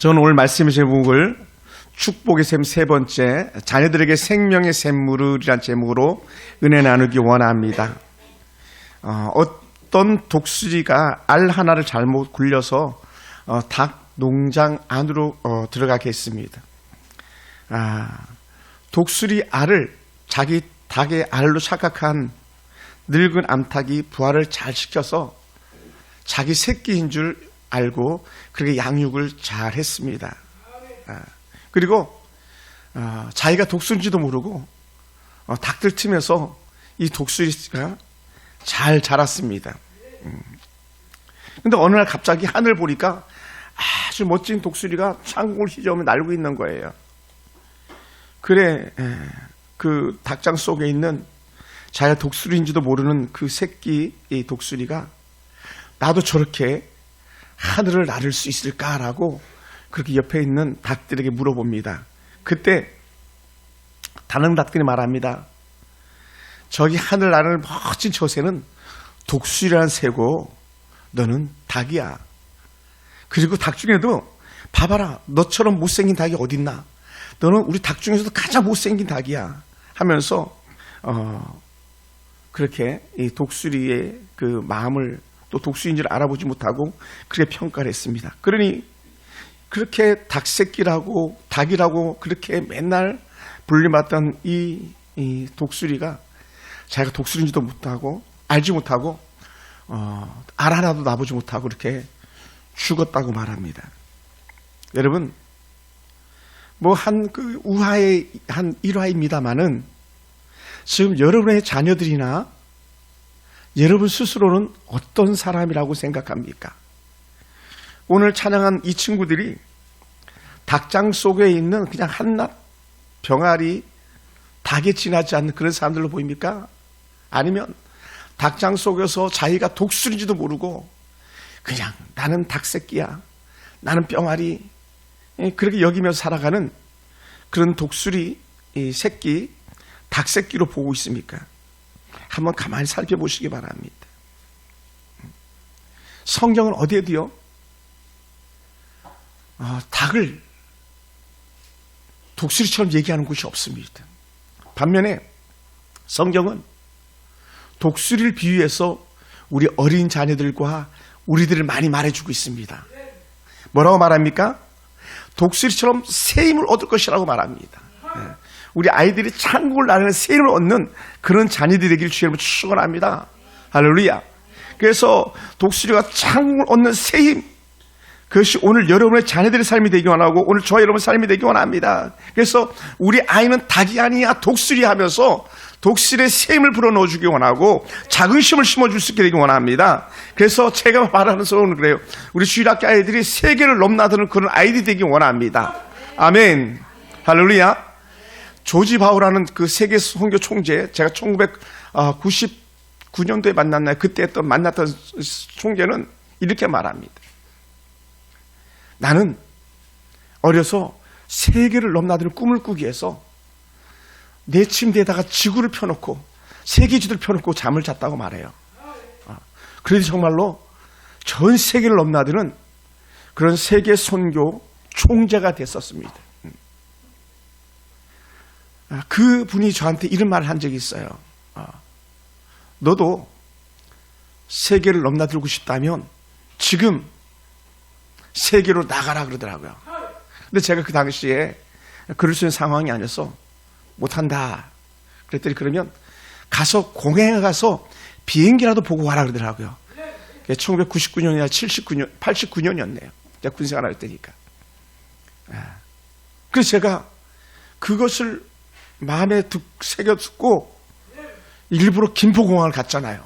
저는 오늘 말씀의 제목을 축복의 샘 세 번째, 자녀들에게 생명의 샘물이란 제목으로 은혜 나누기 원합니다. 어떤 독수리가 알 하나를 잘못 굴려서 닭 농장 안으로 들어가게 했습니다. 독수리 알을 자기 닭의 알로 착각한 늙은 암탉이 부화를 잘 시켜서 자기 새끼인 줄 알고 그렇게 양육을 잘 했습니다. 그리고 자기가 독수리인지도 모르고 닭들 틈에서 이 독수리가 잘 자랐습니다. 근데 어느 날 갑자기 하늘 보니까 아주 멋진 독수리가 창공을 휘저으며 날고 있는 거예요. 그래, 그 닭장 속에 있는 자기가 독수리인지도 모르는 그 새끼 이 독수리가 나도 저렇게 하늘을 나를 수 있을까라고 그렇게 옆에 있는 닭들에게 물어봅니다. 그때 다른 닭들이 말합니다. 저기 하늘 나는 멋진 저 새는 독수리라는 새고 너는 닭이야. 그리고 닭 중에도 봐봐라, 너처럼 못생긴 닭이 어딨나? 너는 우리 닭 중에서도 가장 못생긴 닭이야 하면서 그렇게 이 독수리의 그 마음을 또 독수리인 줄 알아보지 못하고 그렇게 평가를 했습니다. 그러니 그렇게 닭새끼라고 닭이라고 그렇게 맨날 불림받던 이 독수리가 자기가 독수리인지도 못하고 알지 못하고 알 하나도 나보지 못하고 이렇게 죽었다고 말합니다. 여러분, 뭐 그 우화의 한 일화입니다만은 지금 여러분의 자녀들이나 여러분 스스로는 어떤 사람이라고 생각합니까? 오늘 찬양한 이 친구들이 닭장 속에 있는 그냥 한낱 병아리, 닭에 지나지 않는 그런 사람들로 보입니까? 아니면 닭장 속에서 자기가 독수리인지도 모르고 그냥 나는 닭새끼야, 나는 병아리, 그렇게 여기면서 살아가는 그런 독수리 새끼, 닭새끼로 보고 있습니까? 한번 가만히 살펴보시기 바랍니다. 성경은 어디에도요, 닭을 독수리처럼 얘기하는 곳이 없습니다. 반면에 성경은 독수리를 비유해서 우리 어린 자녀들과 우리들을 많이 말해주고 있습니다. 뭐라고 말합니까? 독수리처럼 새 힘을 얻을 것이라고 말합니다. 우리 아이들이 창국을 나르는 새 힘을 얻는 그런 자녀들이 되기를 주님을 축원합니다. 할렐루야. 그래서 독수리가 창국을 얻는 새 힘, 그것이 오늘 여러분의 자녀들의 삶이 되기 원하고 오늘 저와 여러분의 삶이 되기 원합니다. 그래서 우리 아이는 닭이 아니야 독수리 하면서 독수리의 새 힘을 불어넣어 주기 원하고 자긍심을 심어줄 수 있게 되기 원합니다. 그래서 제가 말하는 소는 그래요. 우리 주일학교 아이들이 세계를 넘나드는 그런 아이들이 되기 원합니다. 아멘. 할렐루야. 조지 바우라는 그 세계 선교 총재, 제가 1999년도에 만났나요? 그때 만났던 총재는 이렇게 말합니다. 나는 어려서 세계를 넘나드는 꿈을 꾸기 위해서 내 침대에다가 지구를 펴놓고 세계지도를 펴놓고 잠을 잤다고 말해요. 그래도 정말로 전 세계를 넘나드는 그런 세계 선교 총재가 됐었습니다. 그 분이 저한테 이런 말을 한 적이 있어요. 너도 세계를 넘나들고 싶다면 지금 세계로 나가라 그러더라고요. 근데 제가 그 당시에 그럴 수 있는 상황이 아니어서 못한다 그랬더니 그러면 가서 공항에 가서 비행기라도 보고 와라 그러더라고요. 1999년이나 89년이었네요. 제가 군생활 할 때니까. 그래서 제가 그것을 마음에 새겨 듣고 일부러 김포공항을 갔잖아요.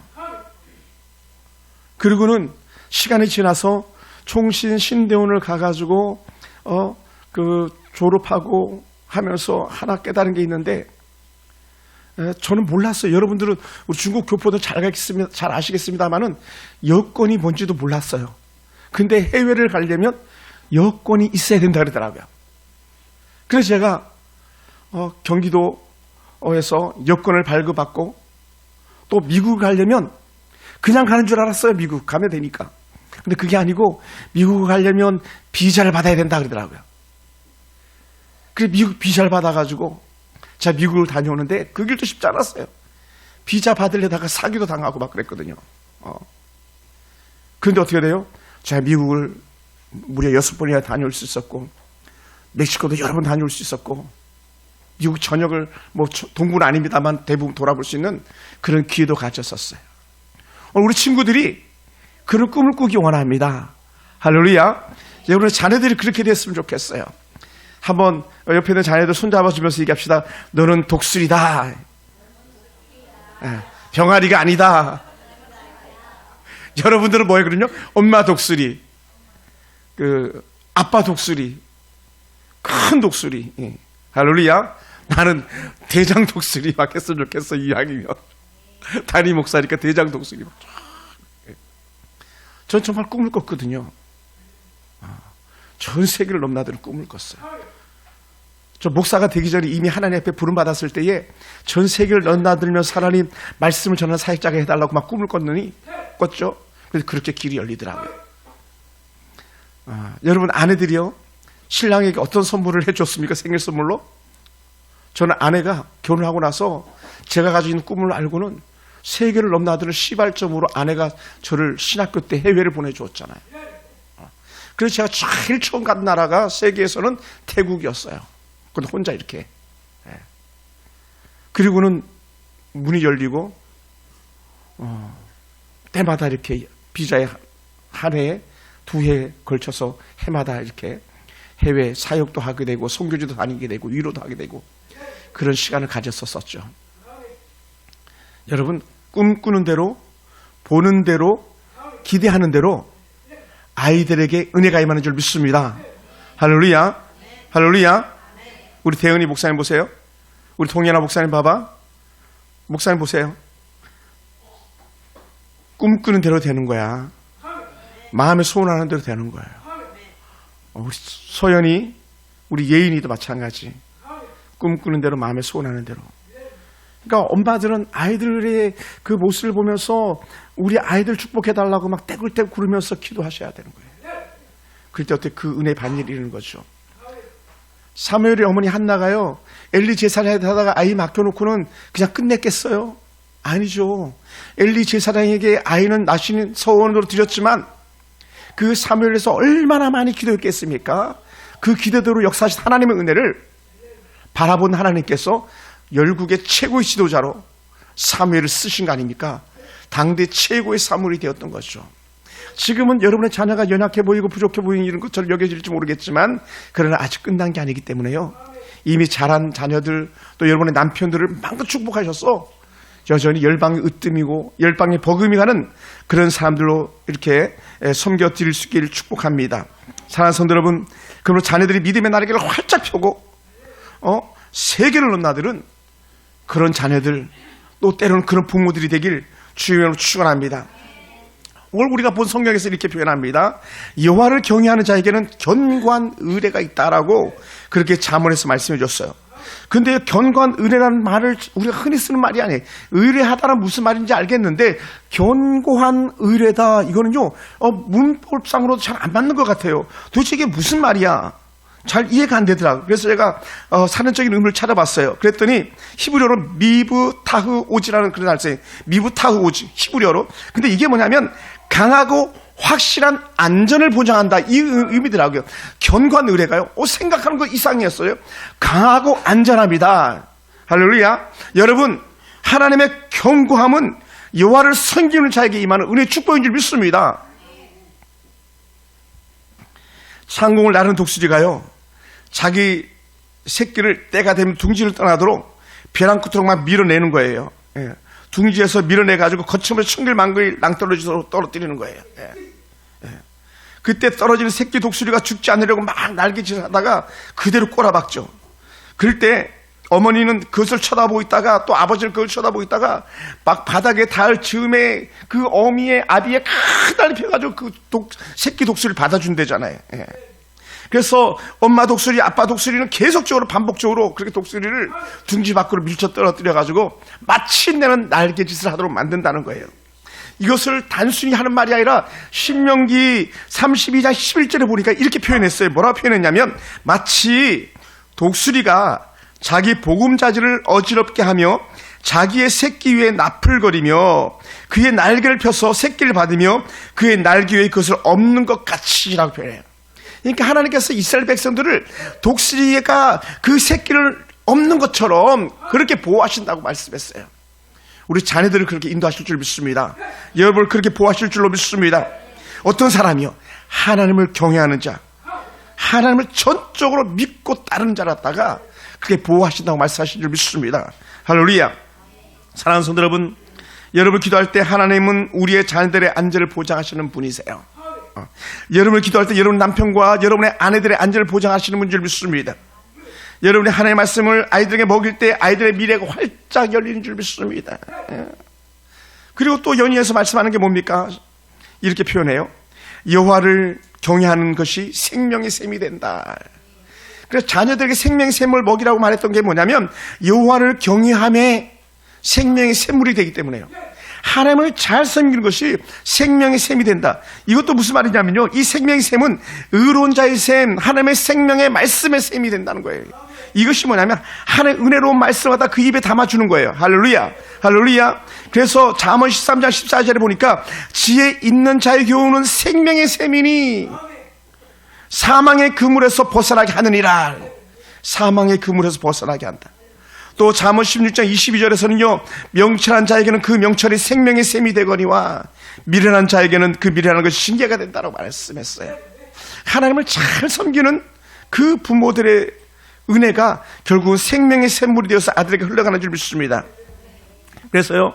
그리고는 시간이 지나서 총신 신대원을 가가지고 그 졸업하고 하면서 하나 깨달은 게 있는데, 저는 몰랐어요. 여러분들은 우리 중국 교포들 잘 아시겠습니다만은 여권이 뭔지도 몰랐어요. 근데 해외를 가려면 여권이 있어야 된다 그러더라고요. 그래서 제가 경기도에서 여권을 발급받고 또 미국 가려면 그냥 가는 줄 알았어요. 미국 가면 되니까. 근데 그게 아니고 미국을 가려면 비자를 받아야 된다 그러더라고요. 그래 미국 비자를 받아가지고 제가 미국을 다녀오는데 그 길도 쉽지 않았어요. 비자 받으려다가 사기도 당하고 막 그랬거든요. 그런데 어떻게 돼요? 제가 미국을 무려 6번이나 다녀올 수 있었고 멕시코도 여러 번 다녀올 수 있었고 미국 전역을 뭐 동부는 아닙니다만 대부분 돌아볼 수 있는 그런 기회도 가졌었어요. 우리 친구들이 그런 꿈을 꾸기 원합니다. 할렐루야. 여러분의 자녀들이 그렇게 됐으면 좋겠어요. 한번 옆에 있는 자녀들 손잡아주면서 얘기합시다. 너는 독수리다. 병아리가 아니다. 여러분들은 뭐예요 그러냐? 엄마 독수리, 아빠 독수리, 큰 독수리. 할렐루야. 나는 대장 독수리 막 했으면 좋겠어. 이왕이면 다리 목사니까 대장 독수리. 전 정말 꿈을 꿨거든요. 전 세계를 넘나드는 꿈을 꿨어요. 저 목사가 되기 전에 이미 하나님 앞에 부름받았을 때에 전 세계를 넘나들면서 하나님 말씀을 전하는 사역자가 해달라고 막 꿈을 꿨죠. 그래서 그렇게 길이 열리더라고요. 여러분 아내들이요, 신랑에게 어떤 선물을 해줬습니까? 생일 선물로? 저는 아내가 결혼하고 나서 제가 가지고 있는 꿈을 알고는 세계를 넘나드는 시발점으로 아내가 저를 신학교 때 해외를 보내주었잖아요. 그래서 제가 제일 처음 간 나라가 세계에서는 태국이었어요. 근데 혼자 이렇게. 그리고는 문이 열리고 때마다 이렇게 비자에 한 해에 2해 걸쳐서 해마다 이렇게 해외 사역도 하게 되고 선교지도 다니게 되고 위로도 하게 되고 그런 시간을 가졌었죠. 여러분 꿈꾸는 대로 보는 대로 기대하는 대로 아이들에게 은혜가 임하는 줄 믿습니다. 할렐루야. 할렐루야. 우리 대은이 목사님 보세요. 우리 동현아 목사님 봐봐. 목사님 보세요. 꿈꾸는 대로 되는 거야. 마음에 소원하는 대로 되는 거예요. 우리 소연이, 우리 예인이도 마찬가지. 꿈꾸는 대로 마음에 소원하는 대로. 그러니까 엄마들은 아이들의 그 모습을 보면서 우리 아이들 축복해달라고 막 떼굴떼굴 구르면서 기도하셔야 되는 거예요. 그럴 때 어떻게 그 은혜 받는 일이 있는 거죠. 사무엘의 어머니 한나가요, 엘리 제사를 하다가 아이 맡겨놓고는 그냥 끝냈겠어요? 아니죠. 엘리 제사장에게 아이는 낳으신 서원으로 드렸지만 그 사무엘에서 얼마나 많이 기도했겠습니까? 그 기도대로 역사하신 하나님의 은혜를 바라본 하나님께서 열국의 최고의 지도자로 사무엘을 쓰신 거 아닙니까? 당대 최고의 사무엘이 되었던 것이죠. 지금은 여러분의 자녀가 연약해 보이고 부족해 보이는 것처럼 여겨질지 모르겠지만 그러나 아직 끝난 게 아니기 때문에요. 이미 자란 자녀들 또 여러분의 남편들을 마음껏 축복하셔서 여전히 열방이 으뜸이고 열방이 버금이 가는 그런 사람들로 이렇게 섬겨드릴 수 있기를 축복합니다. 사랑하는 성도 여러분, 그러므로 자녀들이 믿음의 날개를 활짝 펴고 세계를 넘나드는 그런 자녀들, 또 때로는 그런 부모들이 되길 주의 이름으로 축원합니다. 오늘 우리가 본 성경에서 이렇게 표현합니다. 여호와를 경외하는 자에게는 견고한 의뢰가 있다라고 그렇게 잠언에서 말씀해 줬어요. 근데 견고한 의뢰라는 말을 우리가 흔히 쓰는 말이 아니에요. 의뢰하다는 무슨 말인지 알겠는데 견고한 의뢰다, 이거는요 문법상으로도 잘 안 맞는 것 같아요. 도대체 이게 무슨 말이야? 잘 이해가 안 되더라고요. 그래서 제가 사전적인 의미를 찾아봤어요. 그랬더니 히브리어로 미브타흐 오지라는 그런 말씀이에요. 미브타흐 오지, 히브리어로. 근데 이게 뭐냐면 강하고 확실한 안전을 보장한다, 이 의미더라고요. 견고한 의뢰가요, 생각하는 것 이상이었어요. 강하고 안전합니다. 할렐루야. 여러분, 하나님의 견고함은 여호와를 섬기는 자에게 임하는 은혜의 축복인 줄 믿습니다. 상공을 나르는 독수리가요, 자기 새끼를 때가 되면 둥지를 떠나도록 벼랑 끝으로 막 밀어내는 거예요. 둥지에서 밀어내가지고 거침없이 천길만길 낭떠러지로 떨어뜨리는 거예요. 그때 떨어지는 새끼 독수리가 죽지 않으려고 막 날개짓을 하다가 그대로 꼬라박죠. 그럴 때 어머니는 그것을 쳐다보고 있다가 또 아버지는 그걸 쳐다보고 있다가 막 바닥에 닿을 즈음에 그 어미의 아비에 크다리 펴가지고 그 새끼 독수리를 받아준대잖아요. 그래서 엄마 독수리, 아빠 독수리는 계속적으로 반복적으로 그렇게 독수리를 둥지 밖으로 밀쳐 떨어뜨려가지고 마침내는 날개짓을 하도록 만든다는 거예요. 이것을 단순히 하는 말이 아니라 신명기 32장 11절에 보니까 이렇게 표현했어요. 뭐라고 표현했냐면 마치 독수리가 자기 보금자지를 어지럽게 하며 자기의 새끼 위에 나풀거리며 그의 날개를 펴서 새끼를 받으며 그의 날개 위에 그것을 엎는 것 같이라고 표현해요. 그러니까 하나님께서 이스라엘 백성들을 독수리가 그 새끼를 엎는 것처럼 그렇게 보호하신다고 말씀했어요. 우리 자녀들을 그렇게 인도하실 줄 믿습니다. 여러분을 그렇게 보호하실 줄로 믿습니다. 어떤 사람이요? 하나님을 경외하는 자, 하나님을 전적으로 믿고 따르는 자라다가 그렇게 보호하신다고 말씀하신 줄 믿습니다. 할렐루야. 사랑하는 성도 여러분, 여러분 기도할 때 하나님은 우리의 자녀들의 안전을 보장하시는 분이세요. 여러분을 기도할 때 여러분 남편과 여러분의 아내들의 안전을 보장하시는 분인 줄 믿습니다. 여러분이 하나님의 말씀을 아이들에게 먹일 때 아이들의 미래가 활짝 열리는 줄 믿습니다. 그리고 또 연이어서 말씀하는 게 뭡니까? 이렇게 표현해요. 여호와를 경외하는 것이 생명의 샘이 된다. 그래서 자녀들에게 생명의 샘을 먹이라고 말했던 게 뭐냐면 여호와를 경외함에 생명의 샘물이 되기 때문에요. 하나님을 잘 섬기는 것이 생명의 샘이 된다. 이것도 무슨 말이냐면요, 이 생명의 샘은 의로운 자의 샘, 하나님의 생명의 말씀의 샘이 된다는 거예요. 이것이 뭐냐면 하나님의 은혜로운 말씀을 다 그 입에 담아주는 거예요. 할렐루야, 할렐루야. 그래서 잠언 13장 14절에 보니까 지혜 있는 자의 교훈은 생명의 샘이니 사망의 그물에서 벗어나게 하느니라. 사망의 그물에서 벗어나게 한다. 또 잠언 16장 22절에서는요, 명철한 자에게는 그 명철이 생명의 샘이 되거니와 미련한 자에게는 그 미련한 것이 신계가 된다고 말씀했어요. 하나님을 잘 섬기는 그 부모들의 은혜가 결국은 생명의 샘물이 되어서 아들에게 흘러가는 줄 믿습니다. 그래서요,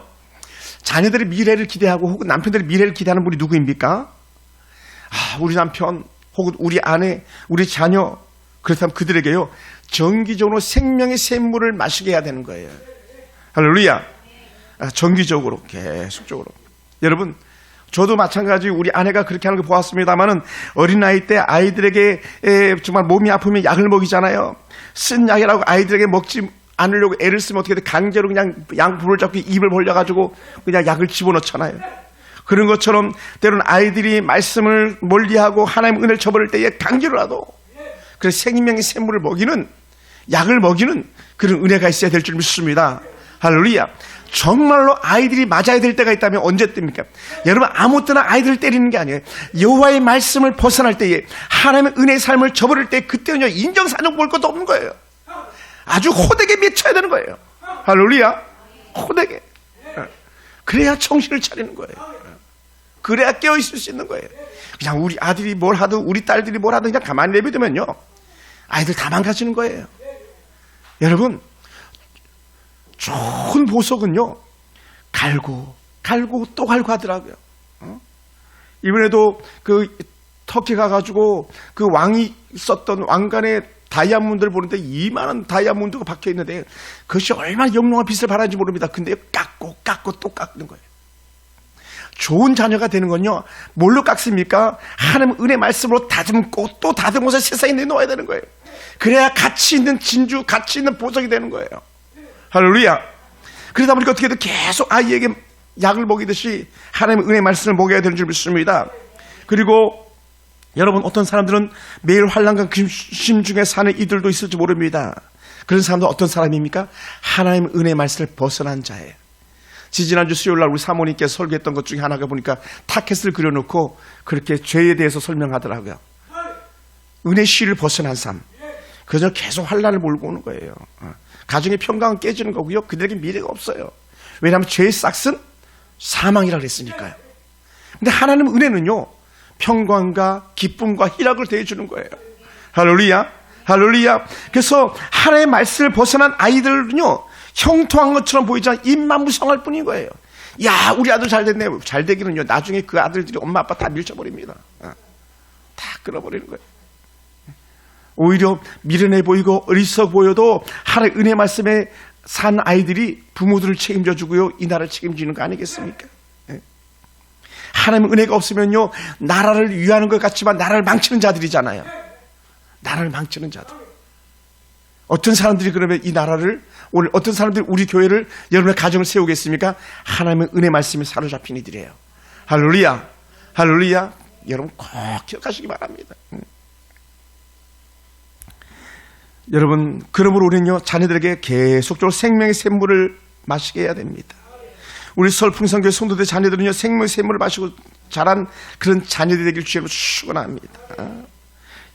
자녀들의 미래를 기대하고 혹은 남편들의 미래를 기대하는 분이 누구입니까? 우리 남편 혹은 우리 아내, 우리 자녀, 그렇다면 그들에게요, 정기적으로 생명의 샘물을 마시게 해야 되는 거예요. 할렐루야. 정기적으로, 계속적으로. 여러분, 저도 마찬가지 우리 아내가 그렇게 하는 거 보았습니다만은 어린아이 때 아이들에게 정말 몸이 아프면 약을 먹이잖아요. 쓴 약이라고 아이들에게 먹지 않으려고 애를 쓰면 어떻게 돼? 강제로 그냥 양불을 잡고 입을 벌려가지고 그냥 약을 집어넣잖아요. 그런 것처럼 때로는 아이들이 말씀을 멀리하고 하나님 은혜를 저버릴 때에 강제로라도 그래서 생명의 샘물을 먹이는, 약을 먹이는 그런 은혜가 있어야 될 줄 믿습니다. 할렐루야. 정말로 아이들이 맞아야 될 때가 있다면 언제 때입니까? 여러분, 아무 때나 아이들을 때리는 게 아니에요. 여호와의 말씀을 벗어날 때에, 하나님의 은혜의 삶을 저버릴 때, 그때는요, 인정사정 볼 것도 없는 거예요. 아주 호되게 맺혀야 되는 거예요. 할렐루야. 호되게. 그래야 정신을 차리는 거예요. 그래야 깨어있을 수 있는 거예요. 그냥 우리 아들이 뭘 하든 우리 딸들이 뭘 하든 그냥 가만히 내비두면요, 아이들 다 망가지는 거예요. 여러분, 좋은 보석은요, 갈고 또 갈고 하더라고요. 이번에도 그 터키 가가지고 그 왕이 썼던 왕관의 다이아몬드를 보는데 2만원 다이아몬드가 박혀 있는데 그것이 얼마나 영롱한 빛을 발하는지 모릅니다. 근데 깎고 또 깎는 거예요. 좋은 자녀가 되는 건요, 뭘로 깎습니까? 하나님 은혜 말씀으로 다듬고 또 다듬어서 세상에 내놓아야 되는 거예요. 그래야 가치 있는 진주, 가치 있는 보석이 되는 거예요. 할렐루야. 그러다 보니까 어떻게든 계속 아이에게 약을 먹이듯이 하나님의 은혜 말씀을 먹여야 되는 줄 믿습니다. 그리고 여러분, 어떤 사람들은 매일 환난과 근심 중에 사는 이들도 있을지 모릅니다. 그런 사람도 어떤 사람입니까? 하나님의 은혜 말씀을 벗어난 자예요. 지지난주 수요일날 우리 사모님께서 설교했던 것 중에 하나가 보니까 타켓을 그려놓고 그렇게 죄에 대해서 설명하더라고요. 은혜 씨를 벗어난 삶. 그저 계속 환난을 몰고 오는 거예요. 가정의 평강은 깨지는 거고요, 그들에게 미래가 없어요. 왜냐하면 죄의 싹은 사망이라 그랬으니까요. 근데 하나님 은혜는요, 평강과 기쁨과 희락을 대해주는 거예요. 할렐루야, 할렐루야. 그래서 하나님의 말씀을 벗어난 아이들은요, 형통한 것처럼 보이지만 입만 무성할 뿐인 거예요. 야, 우리 아들 잘 됐네. 잘 되기는요, 나중에 그 아들들이 엄마 아빠 다 밀쳐버립니다. 다 끊어버리는 거예요. 오히려 미련해 보이고 어리석어 보여도 하나님의 은혜 말씀에 산 아이들이 부모들을 책임져 주고요, 이 나라를 책임지는 거 아니겠습니까? 하나님의 은혜가 없으면요, 나라를 위하는 것 같지만 나라를 망치는 자들이잖아요. 나라를 망치는 자들. 어떤 사람들이 그러면 이 나라를, 어떤 사람들이 우리 교회를, 여러분의 가정을 세우겠습니까? 하나님의 은혜 말씀에 사로잡힌 이들이에요. 할렐루야, 할렐루야. 여러분 꼭 기억하시기 바랍니다. 여러분, 그러므로 우리는요, 자녀들에게 계속적으로 생명의 샘물을 마시게 해야 됩니다. 우리 서울풍성교회 성도들 자녀들은요, 생명의 샘물을 마시고 자란 그런 자녀들이 되길 주님으로 축원합니다.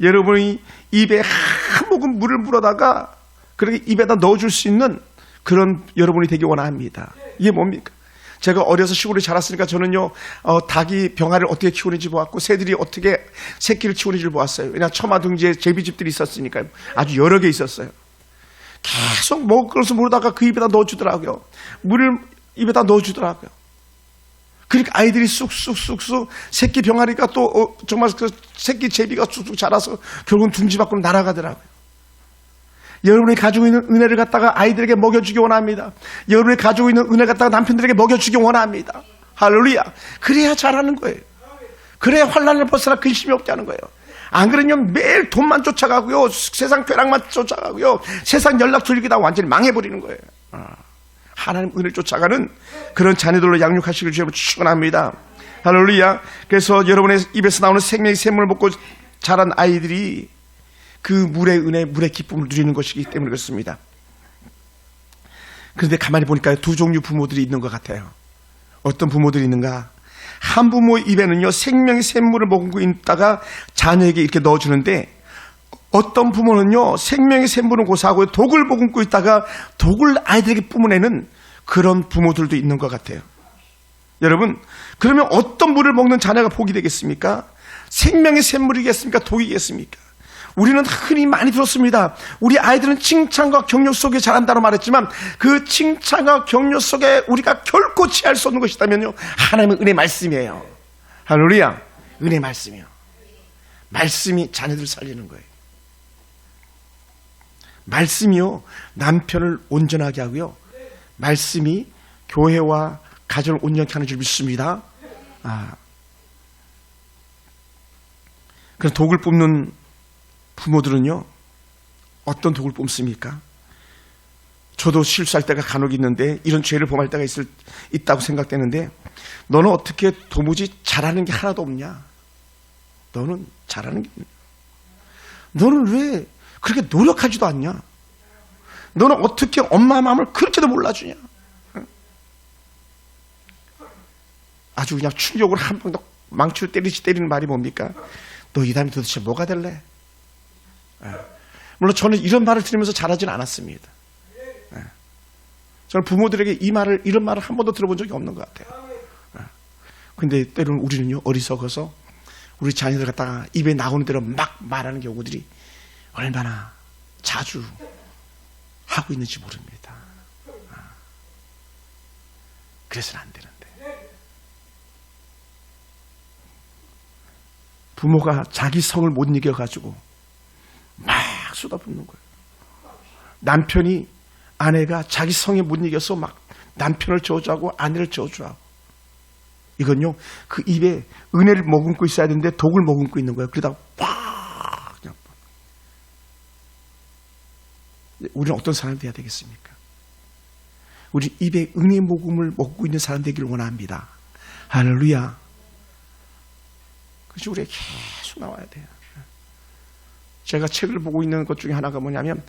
여러분이 입에 한 모금 물을 물어다가 그렇게 입에다 넣어줄 수 있는 그런 여러분이 되기 원합니다. 이게 뭡니까? 제가 어려서 시골에 자랐으니까 저는요, 닭이 병아리를 어떻게 키우는지 보았고, 새들이 어떻게 새끼를 키우는지를 보았어요. 왜냐, 처마둥지에 제비집들이 있었으니까요. 아주 여러 개 있었어요. 계속 먹을 것을 모르다가 그 입에다 넣어주더라고요. 물을 입에다 넣어주더라고요. 그러니까 아이들이 쑥쑥쑥쑥 새끼 병아리가 또 정말 그 새끼 제비가 쑥쑥 자라서 결국은 둥지 밖으로 날아가더라고요. 여러분이 가지고 있는 은혜를 갖다가 아이들에게 먹여주기 원합니다. 여러분이 가지고 있는 은혜를 갖다가 남편들에게 먹여주기 원합니다. 할렐루야. 그래야 잘하는 거예요. 그래야 환난을 벗어나 근심이 없게 하는 거예요. 안 그러면 매일 돈만 쫓아가고요, 세상 쾌락만 쫓아가고요, 세상 연락 돌리기다 완전히 망해버리는 거예요. 하나님 은혜를 쫓아가는 그런 자녀들로 양육하시길 주님으로 축원합니다. 할렐루야. 그래서 여러분의 입에서 나오는 생명의 샘물을 먹고 자란 아이들이 그 물의 은혜, 물의 기쁨을 누리는 것이기 때문에 그렇습니다. 그런데 가만히 보니까 두 종류 부모들이 있는 것 같아요. 어떤 부모들이 있는가? 한 부모 입에는요, 생명의 샘물을 머금고 있다가 자녀에게 이렇게 넣어주는데, 어떤 부모는요, 생명의 샘물은 고사하고 독을 머금고 있다가 독을 아이들에게 뿜어내는 그런 부모들도 있는 것 같아요. 여러분, 그러면 어떤 물을 먹는 자녀가 복이 되겠습니까? 생명의 샘물이겠습니까? 독이겠습니까? 우리는 흔히 많이 들었습니다. 우리 아이들은 칭찬과 격려 속에 자란다고 말했지만, 그 칭찬과 격려 속에 우리가 결코 취할 수 없는 것이 있다면요, 하나님의 은혜 말씀이에요. 할렐루야. 은혜 말씀이요. 말씀이 자녀들을 살리는 거예요. 말씀이요, 남편을 온전하게 하고요, 말씀이 교회와 가정을 온전케 하는 줄 믿습니다. 그래서 독을 뿜는 부모들은요, 어떤 독을 뿜습니까? 저도 실수할 때가 간혹 있는데, 이런 죄를 범할 때가 있다고 생각되는데, 너는 어떻게 도무지 잘하는 게 하나도 없냐? 너는 잘하는 게 없냐? 너는 왜 그렇게 노력하지도 않냐? 너는 어떻게 엄마 마음을 그렇게도 몰라주냐? 아주 그냥 충격으로 한 방 더 망치로 때리는 말이 뭡니까? 너 이 다음에 도대체 뭐가 될래? 물론 저는 이런 말을 들으면서 자라지는 않았습니다. 저는 부모들에게 이런 말을 한 번도 들어본 적이 없는 것 같아요. 근데 때로는 우리는요, 어리석어서 우리 자녀들 갖다가 입에 나오는 대로 막 말하는 경우들이 얼마나 자주 하고 있는지 모릅니다. 그래서는 안 되는데. 부모가 자기 성을 못 이겨가지고 막 쏟아붓는 거예요. 남편이, 아내가 자기 성에 못 이겨서 막 남편을 저주하고 아내를 저주하고. 이건요, 그 입에 은혜를 머금고 있어야 되는데 독을 머금고 있는 거예요. 그러다가 팍 그냥. 우리는 어떤 사람이 돼야 되겠습니까? 우리 입에 은혜 모금을 먹고 있는 사람 되기를 원합니다. 할렐루야. 그래서 우리가 계속 나와야 돼요. 제가 책을 보고 있는 것 중에 하나가 뭐냐면,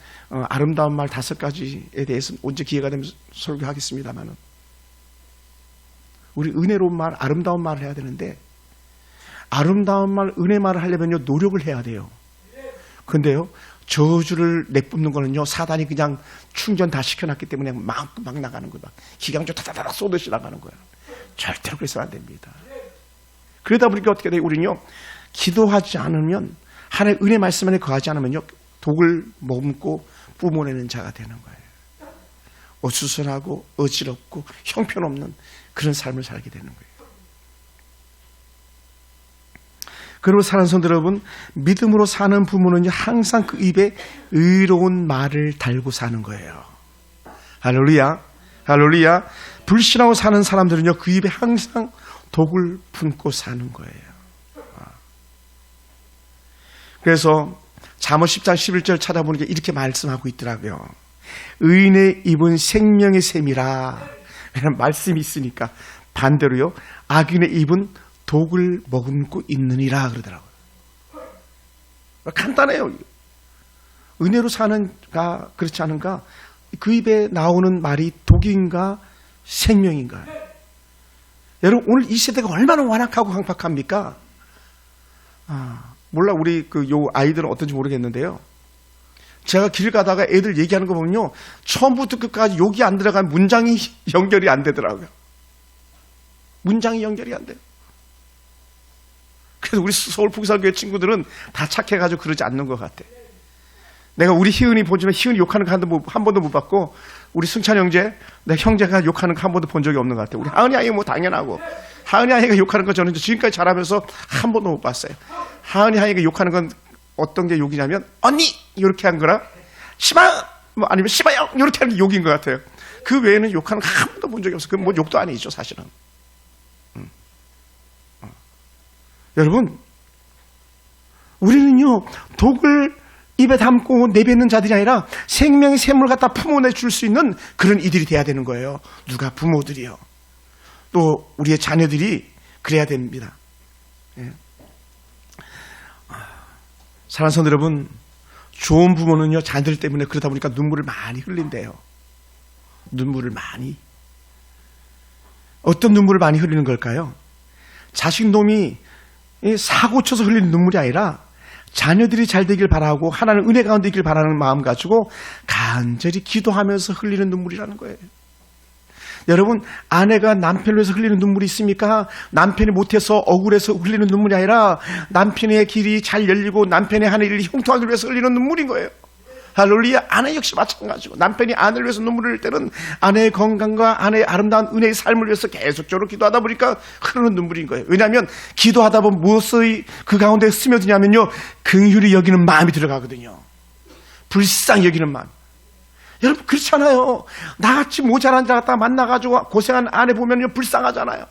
아름다운 말 5가지에 대해서 언제 기회가 되면 설교하겠습니다만은, 우리 은혜로운 말, 아름다운 말을 해야 되는데, 아름다운 말, 은혜 말을 하려면요, 노력을 해야 돼요. 근데요, 저주를 내뿜는 거는요, 사단이 그냥 충전 다 시켜놨기 때문에 막 나가는 거예요. 기강조 다다다닥 쏟듯이 나가는 거예요. 절대로 그래서는 안 됩니다. 그러다 보니까 어떻게 돼요? 우리는요, 기도하지 않으면, 하나님의 은혜 말씀 안에 거하지 않으면요, 독을 머금고 뿜어내는 자가 되는 거예요. 어수선하고 어지럽고 형편없는 그런 삶을 살게 되는 거예요. 그리고 사랑하는 성도 여러분, 믿음으로 사는 부모는요, 항상 그 입에 의로운 말을 달고 사는 거예요. 할렐루야. 할렐루야. 불신하고 사는 사람들은요, 그 입에 항상 독을 품고 사는 거예요. 그래서 잠언 10장 11절 찾아보니까 이렇게 말씀하고 있더라고요. 의인의 입은 생명의 샘이라. 왜냐하면 말씀이 있으니까 반대로요, 악인의 입은 독을 머금고 있느니라 그러더라고요. 간단해요. 은혜로 사는가 그렇지 않은가, 그 입에 나오는 말이 독인가 생명인가. 여러분, 오늘 이 세대가 얼마나 완악하고 강팍합니까? 몰라, 우리 요 아이들은 어떤지 모르겠는데요, 제가 길 가다가 애들 얘기하는 거 보면요, 처음부터 끝까지 욕이 안 들어간 문장이 연결이 안 되더라고요. 문장이 연결이 안 돼요. 그래서 우리 서울 북사교회 친구들은 다 착해가지고 그러지 않는 것 같아. 내가 우리 희은이 보지만 희은이 욕하는 거 한 번도 못 봤고, 우리 승찬 형제, 내 형제가 욕하는 거 한 번도 본 적이 없는 것 같아. 우리 하은이 아이가 뭐 당연하고, 하은이 아이가 욕하는 거 저는 지금까지 자라면서 한 번도 못 봤어요. 하은이 아이가 욕하는 건 어떤 게 욕이냐면, 언니! 이렇게 한 거라, 시바! 뭐 아니면 시바형! 이렇게 하는 게 욕인 것 같아요. 그 외에는 욕하는 거 한 번도 본 적이 없어요. 그건 뭐 욕도 아니죠, 사실은. 여러분, 우리는요, 독을 입에 담고 내뱉는 자들이 아니라 생명의 샘을 갖다 품어내 줄 수 있는 그런 이들이 돼야 되는 거예요. 누가? 부모들이요. 또 우리의 자녀들이 그래야 됩니다. 예. 사랑하는 성도 여러분, 좋은 부모는요, 자녀들 때문에 그러다 보니까 눈물을 많이 흘린대요. 눈물을 많이. 어떤 눈물을 많이 흘리는 걸까요? 자식 놈이 사고 쳐서 흘리는 눈물이 아니라 자녀들이 잘 되길 바라고 하나님 은혜 가운데 있길 바라는 마음 가지고 간절히 기도하면서 흘리는 눈물이라는 거예요. 여러분, 아내가 남편을 위해서 흘리는 눈물이 있습니까? 남편이 못해서 억울해서 흘리는 눈물이 아니라 남편의 길이 잘 열리고 남편의 하늘이 형통하기 위해서 흘리는 눈물인 거예요. 할렐루야. 아내 역시 마찬가지고, 남편이 아내를 위해서 눈물을 흘릴 때는 아내의 건강과 아내의 아름다운 은혜의 삶을 위해서 계속적으로 기도하다 보니까 흐르는 눈물인 거예요. 왜냐하면 기도하다 보면 무엇의 그 가운데 스며드냐면요, 긍휼히 여기는 마음이 들어가거든요. 불쌍히 여기는 마음. 여러분, 그렇잖아요. 나같이 모자란 자 갖다 만나가지고 고생한 아내 보면요, 불쌍하잖아요.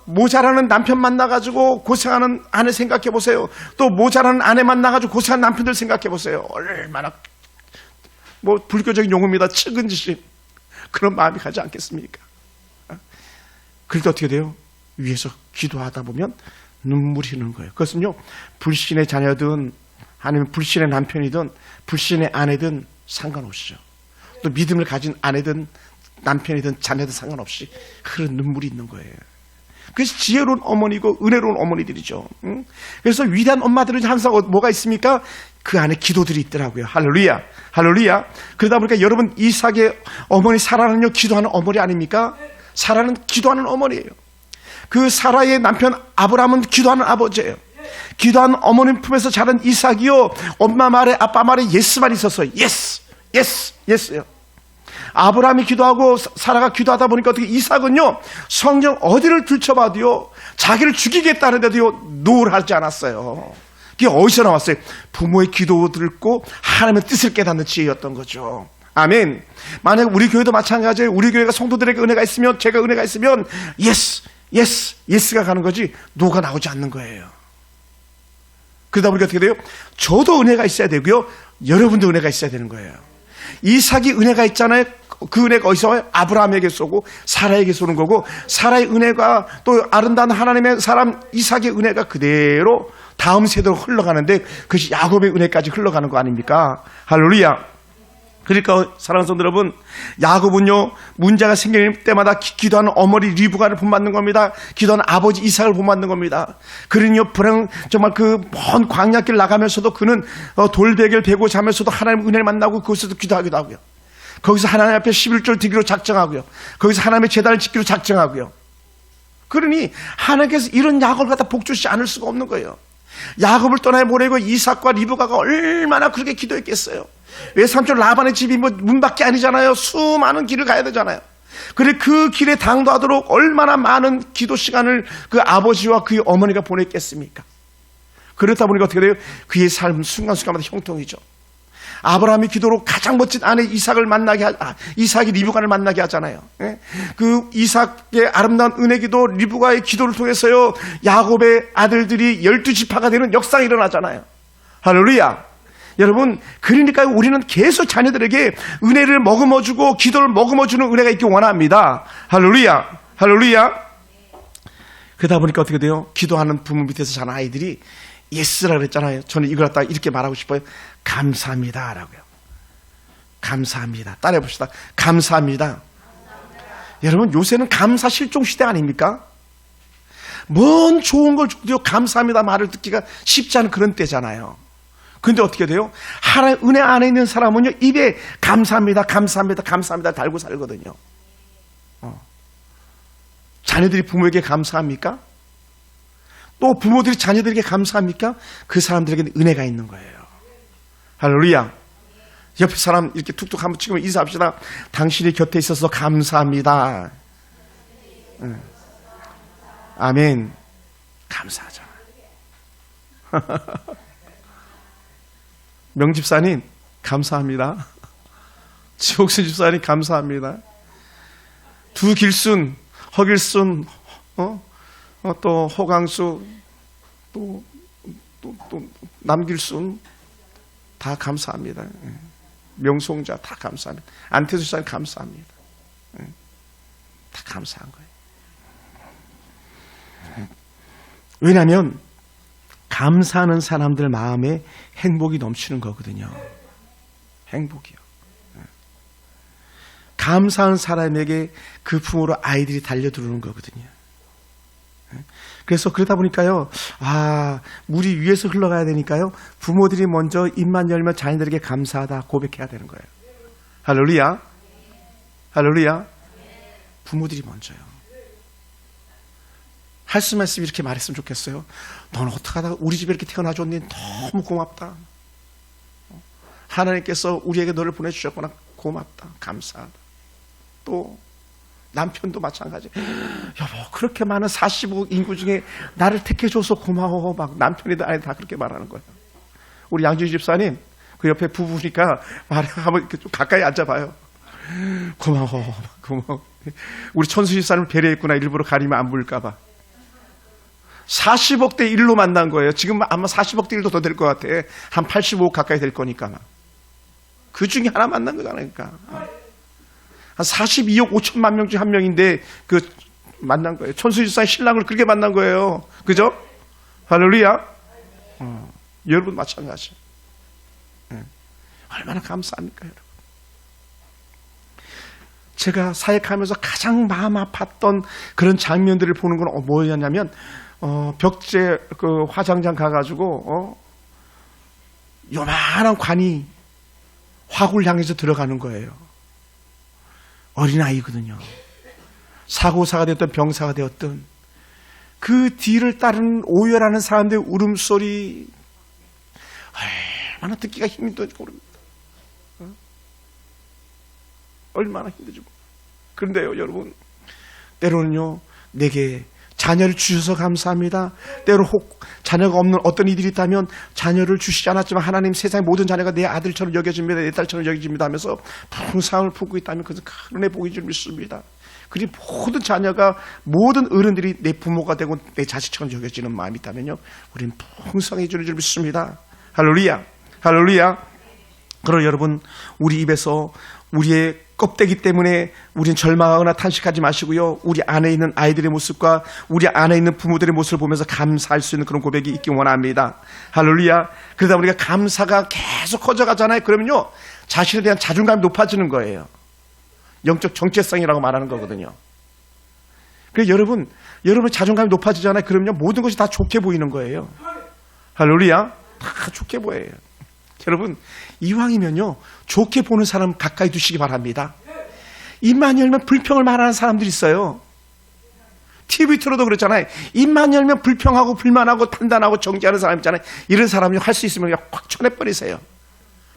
모자라는 남편 만나가지고 고생하는 아내 생각해 보세요. 또 모자라는 아내 만나가지고 고생하는 남편들 생각해 보세요. 얼마나, 뭐 불교적인 용어입니다, 측은지심. 그런 마음이 가지 않겠습니까? 그래도 어떻게 돼요? 위에서 기도하다 보면 눈물이 흐르는 거예요. 그것은요, 불신의 자녀든 아니면 불신의 남편이든 불신의 아내든 상관없이죠. 또 믿음을 가진 아내든 남편이든 자녀든 상관없이 흐르는 눈물이 있는 거예요. 그래서 지혜로운 어머니고 은혜로운 어머니들이죠. 그래서 위대한 엄마들은 항상 뭐가 있습니까? 그 안에 기도들이 있더라고요. 할렐루야, 할렐루야. 그러다 보니까 여러분, 이삭의 어머니 사라는요, 기도하는 어머니 아닙니까? 사라는 기도하는 어머니예요. 그 사라의 남편 아브라함은 기도하는 아버지예요. 기도하는 어머님 품에서 자란 이삭이요, 엄마 말에 아빠 말에 예스만 있었어요. 예스, 예스, 예스요. 아브라함이 기도하고 사라가 기도하다 보니까 어떻게 이삭은요, 성경 어디를 들춰봐도요, 자기를 죽이겠다는데도요, 노를 하지 않았어요. 그게 어디서 나왔어요? 부모의 기도 듣고 하나님의 뜻을 깨닫는 지혜였던 거죠. 아멘. 만약 우리 교회도 마찬가지예요. 우리 교회가 성도들에게 은혜가 있으면, 제가 은혜가 있으면 예스, 예스, 예스가 가는 거지 노가 나오지 않는 거예요. 그러다 보니까 어떻게 돼요? 저도 은혜가 있어야 되고요, 여러분도 은혜가 있어야 되는 거예요. 이삭이 은혜가 있잖아요. 그 은혜가 어디서 와요? 아브라함에게 쏘고 사라에게 쏘는 거고, 사라의 은혜가 또 아름다운 하나님의 사람 이삭의 은혜가 그대로 다음 세대로 흘러가는데, 그것이 야곱의 은혜까지 흘러가는 거 아닙니까? 할렐루야. 그러니까 사랑하는 성도 여러분, 야곱은요, 문제가 생길 때마다 기도하는 어머니 리브가를 본받는 겁니다. 기도하는 아버지 이삭을 본받는 겁니다. 그러니요, 정말 그 먼 광야길 나가면서도 그는 돌베개를 베고 자면서도 하나님의 은혜를 만나고 그곳에서 기도하기도 하고요. 거기서 하나님 앞에 11절 드리기로 작정하고요. 거기서 하나님의 제단을 짓기로 작정하고요. 그러니 하나님께서 이런 야곱을 갖다 복주시지 않을 수가 없는 거예요. 야곱을 떠나 보내고 이삭과 리브가가 얼마나 그렇게 기도했겠어요. 왜 삼촌 라반의 집이 뭐 문밖에 아니잖아요. 수많은 길을 가야 되잖아요. 그래, 그 길에 당도하도록 얼마나 많은 기도 시간을 그 아버지와 그의 어머니가 보냈겠습니까? 그렇다 보니까 어떻게 돼요? 그의 삶은 순간순간마다 형통이죠. 아브라함이 기도로 가장 멋진 아내 이삭이 리브가를 만나게 하잖아요. 그 이삭의 아름다운 은혜 기도, 리브가의 기도를 통해서요, 야곱의 아들들이 12지파가 되는 역사가 일어나잖아요. 할렐루야. 여러분, 그러니까 우리는 계속 자녀들에게 은혜를 머금어주고 기도를 머금어주는 은혜가 있기 원합니다. 할렐루야. 할렐루야. 그러다 보니까 어떻게 돼요? 기도하는 부모 밑에서 자란 아이들이 예스라 그랬잖아요. 저는 이걸 갖다가 이렇게 말하고 싶어요. 감사합니다 라고요. 감사합니다. 따라해 봅시다. 감사합니다. 여러분, 요새는 감사 실종 시대 아닙니까? 뭔 좋은 걸 줘도 감사합니다 말을 듣기가 쉽지 않은 그런 때잖아요. 근데 어떻게 돼요? 하나의 은혜 안에 있는 사람은요, 입에 감사합니다, 감사합니다, 감사합니다 달고 살거든요. 자녀들이 부모에게 감사합니까? 또 부모들이 자녀들에게 감사합니까? 그 사람들에게는 은혜가 있는 거예요. 할렐루야. 옆에 사람 이렇게 툭툭 한번 치면 인사합시다. 당신이 곁에 있어서 감사합니다. 아멘. 감사하잖아. 명집사님 감사합니다. 지옥순 집사님 감사합니다. 두길순, 허길순, 또 호강수, 또 남길순 다 감사합니다. 명송자 다 감사합니다. 안태수 집사님 감사합니다. 다 감사한 거예요. 왜냐하면 감사하는 사람들 마음에 행복이 넘치는 거거든요. 행복이요. 감사한 사람에게 그 품으로 아이들이 달려들어오는 거거든요. 그래서 그러다 보니까요, 물이 위에서 흘러가야 되니까요, 부모들이 먼저 입만 열면 자녀들에게 감사하다 고백해야 되는 거예요. 할렐루야. 할렐루야. 부모들이 먼저요. 할 수 말씀 이렇게 말했으면 좋겠어요. 너는 어떻게 하다가 우리 집에 이렇게 태어나줬니? 너무 고맙다. 하나님께서 우리에게 너를 보내주셨구나. 고맙다. 감사하다. 또 남편도 마찬가지. 여보, 그렇게 많은 45억 인구 중에 나를 택해줘서 고마워. 막 남편이든 아니 다 그렇게 말하는 거예요. 우리 양준희 집사님 그 옆에 부부니까 한번 이렇게 좀 가까이 앉아봐요. 고마워. 고마워. 우리 천수 집사님을 배려했구나. 일부러 가리면 안 보일까 봐. 40억 대 1로 만난 거예요. 지금 아마 40억 대 1도 더 될 것 같아. 한 85억 가까이 될 거니까. 그 중에 하나 만난 거잖아요. 그러니까. 한 42억 5천만 명 중 한 명인데 그 만난 거예요. 천수집사의 신랑을 그렇게 만난 거예요. 그죠? 할렐루야. 여러분 마찬가지. 얼마나 감사합니까, 여러분. 제가 사역하면서 가장 마음 아팠던 그런 장면들을 보는 건 뭐였냐면 벽제 그 화장장 가가지고 요만한 관이 화구를 향해서 들어가는 거예요. 어린아이거든요. 사고사가 되었든 병사가 되었든 그 뒤를 따르는 오열하는 사람들의 울음소리 얼마나 듣기가 힘들지 모릅니다. 얼마나 힘들지 모릅니다. 그런데요, 여러분, 때로는요, 내게 자녀를 주셔서 감사합니다. 때로 혹 자녀가 없는 어떤 이들이 있다면 자녀를 주시지 않았지만 하나님 세상의 모든 자녀가 내 아들처럼 여겨집니다. 내 딸처럼 여겨집니다 하면서 풍성을 품고 있다면 그것은 큰 은혜 복인 줄 믿습니다. 그리고 모든 자녀가 모든 어른들이 내 부모가 되고 내 자식처럼 여겨지는 마음이 있다면요, 우리는 풍성해지는 줄 믿습니다. 할렐루야. 할렐루야. 그러나 여러분, 우리 입에서 우리의 껍데기 때문에 우리는 절망하거나 탄식하지 마시고요, 우리 안에 있는 아이들의 모습과 우리 안에 있는 부모들의 모습을 보면서 감사할 수 있는 그런 고백이 있기 원합니다. 할렐루야. 그러다 보니까 감사가 계속 커져가잖아요. 그러면요, 자신에 대한 자존감이 높아지는 거예요. 영적 정체성이라고 말하는 거거든요. 그래서 여러분 자존감이 높아지잖아요. 그러면요, 모든 것이 다 좋게 보이는 거예요. 할렐루야. 다 좋게 보여요. 여러분, 이왕이면요, 좋게 보는 사람 가까이 두시기 바랍니다. 입만 열면 불평을 말하는 사람들이 있어요. TV 틀어도 그렇잖아요. 입만 열면 불평하고 불만하고 판단하고 정지하는 사람 있잖아요. 이런 사람이 할 수 있으면 그냥 확 쳐내버리세요.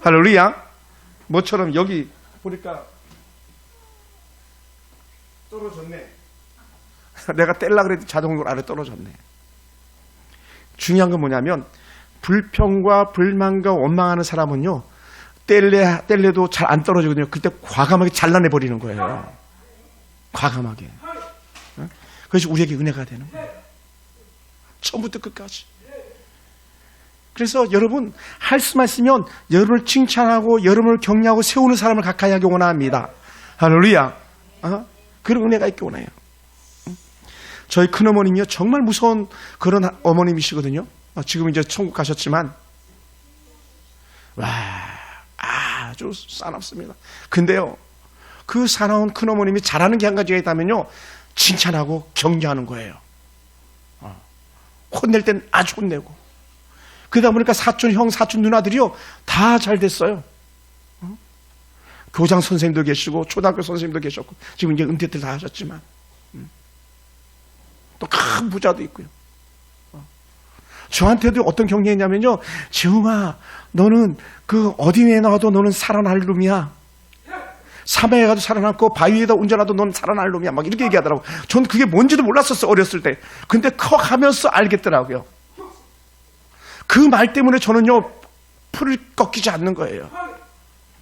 할렐루야. 뭐처럼 여기 보니까 떨어졌네. 내가 뗄라 그래도 자동으로 아래 떨어졌네. 중요한 건 뭐냐면, 불평과 불만과 원망하는 사람은요, 뗄래도 잘 안 떨어지거든요. 그때 과감하게 잘라내버리는 거예요. 과감하게. 그것이 우리에게 은혜가 되는 거예요. 처음부터 끝까지. 그래서 여러분, 할 수만 있으면 여러분을 칭찬하고 여러분을 격려하고 세우는 사람을 가까이 하기 원합니다. 할렐루야. 그런 은혜가 있기 원해요. 저희 큰어머님이요, 정말 무서운 그런 어머님이시거든요. 지금 이제 천국 가셨지만, 와, 아주 사납습니다. 근데요, 그 사나운 큰어머님이 잘하는 게 한 가지가 있다면요, 칭찬하고 격려하는 거예요. 혼낼 땐 아주 혼내고. 그러다 보니까 사촌 형, 사촌 누나들이요, 다 잘 됐어요. 교장 선생님도 계시고, 초등학교 선생님도 계셨고, 지금 이제 은퇴들 다 하셨지만, 또 큰 부자도 있고요. 저한테도 어떤 격려했냐면요, 지웅아, 너는 그 어디에 나와도 너는 살아날 놈이야. 사매에 가도 살아남고 바위에다 운전하도 넌 살아날 놈이야. 막 이렇게 얘기하더라고. 전 그게 뭔지도 몰랐었어, 어렸을 때. 근데 커가면서 알겠더라고요. 그 말 때문에 저는요, 풀을 꺾이지 않는 거예요.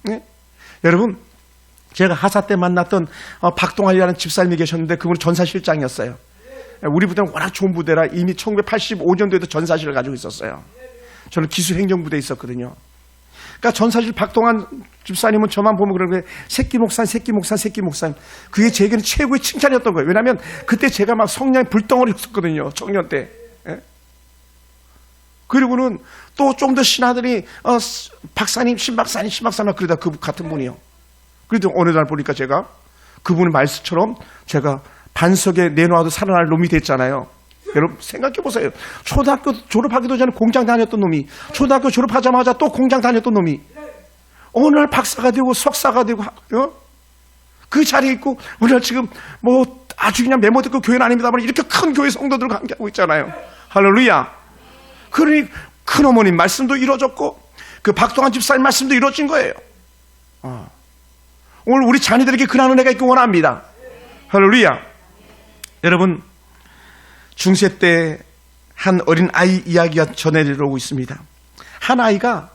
네? 여러분, 제가 하사 때 만났던 박동환이라는 집사님이 계셨는데 그분은 전사실장이었어요. 우리 부대는 워낙 좋은 부대라 이미 1985년도에도 전사실을 가지고 있었어요. 저는 기술행정부대에 있었거든요. 그러니까 전사실 박동환 집사님은 저만 보면 그러는 거예요. 새끼 목사님, 새끼 목사님, 새끼 목사님. 그게 제게는 최고의 칭찬이었던 거예요. 왜냐하면 그때 제가 막 성량이 불덩어리였었거든요. 청년 때. 예? 그리고는 또 좀 더 신하들이 박사님, 신박사님, 신박사님 그러다 그 같은 분이요. 그래도 어느 날 보니까 제가 그분의 말씀처럼 제가 반석에 내놓아도 살아날 놈이 됐잖아요. 여러분 생각해 보세요. 초등학교 졸업하기도 전에 공장 다녔던 놈이, 초등학교 졸업하자마자 또 공장 다녔던 놈이 어느 날 박사가 되고 석사가 되고, 그 자리에 있고 오늘 지금 뭐 아주 그냥 메모 듣고 교회는 아닙니다만 이렇게 큰 교회 성도들과 함께하고 있잖아요. 할렐루야. 그러니 큰어머님 말씀도 이루어졌고 그 박동환 집사님 말씀도 이루어진 거예요. 오늘 우리 자녀들에게 그런 은혜가 있기 원합니다. 할렐루야. 여러분, 중세 때 한 어린 아이 이야기가 전해지고 있습니다. 한 아이가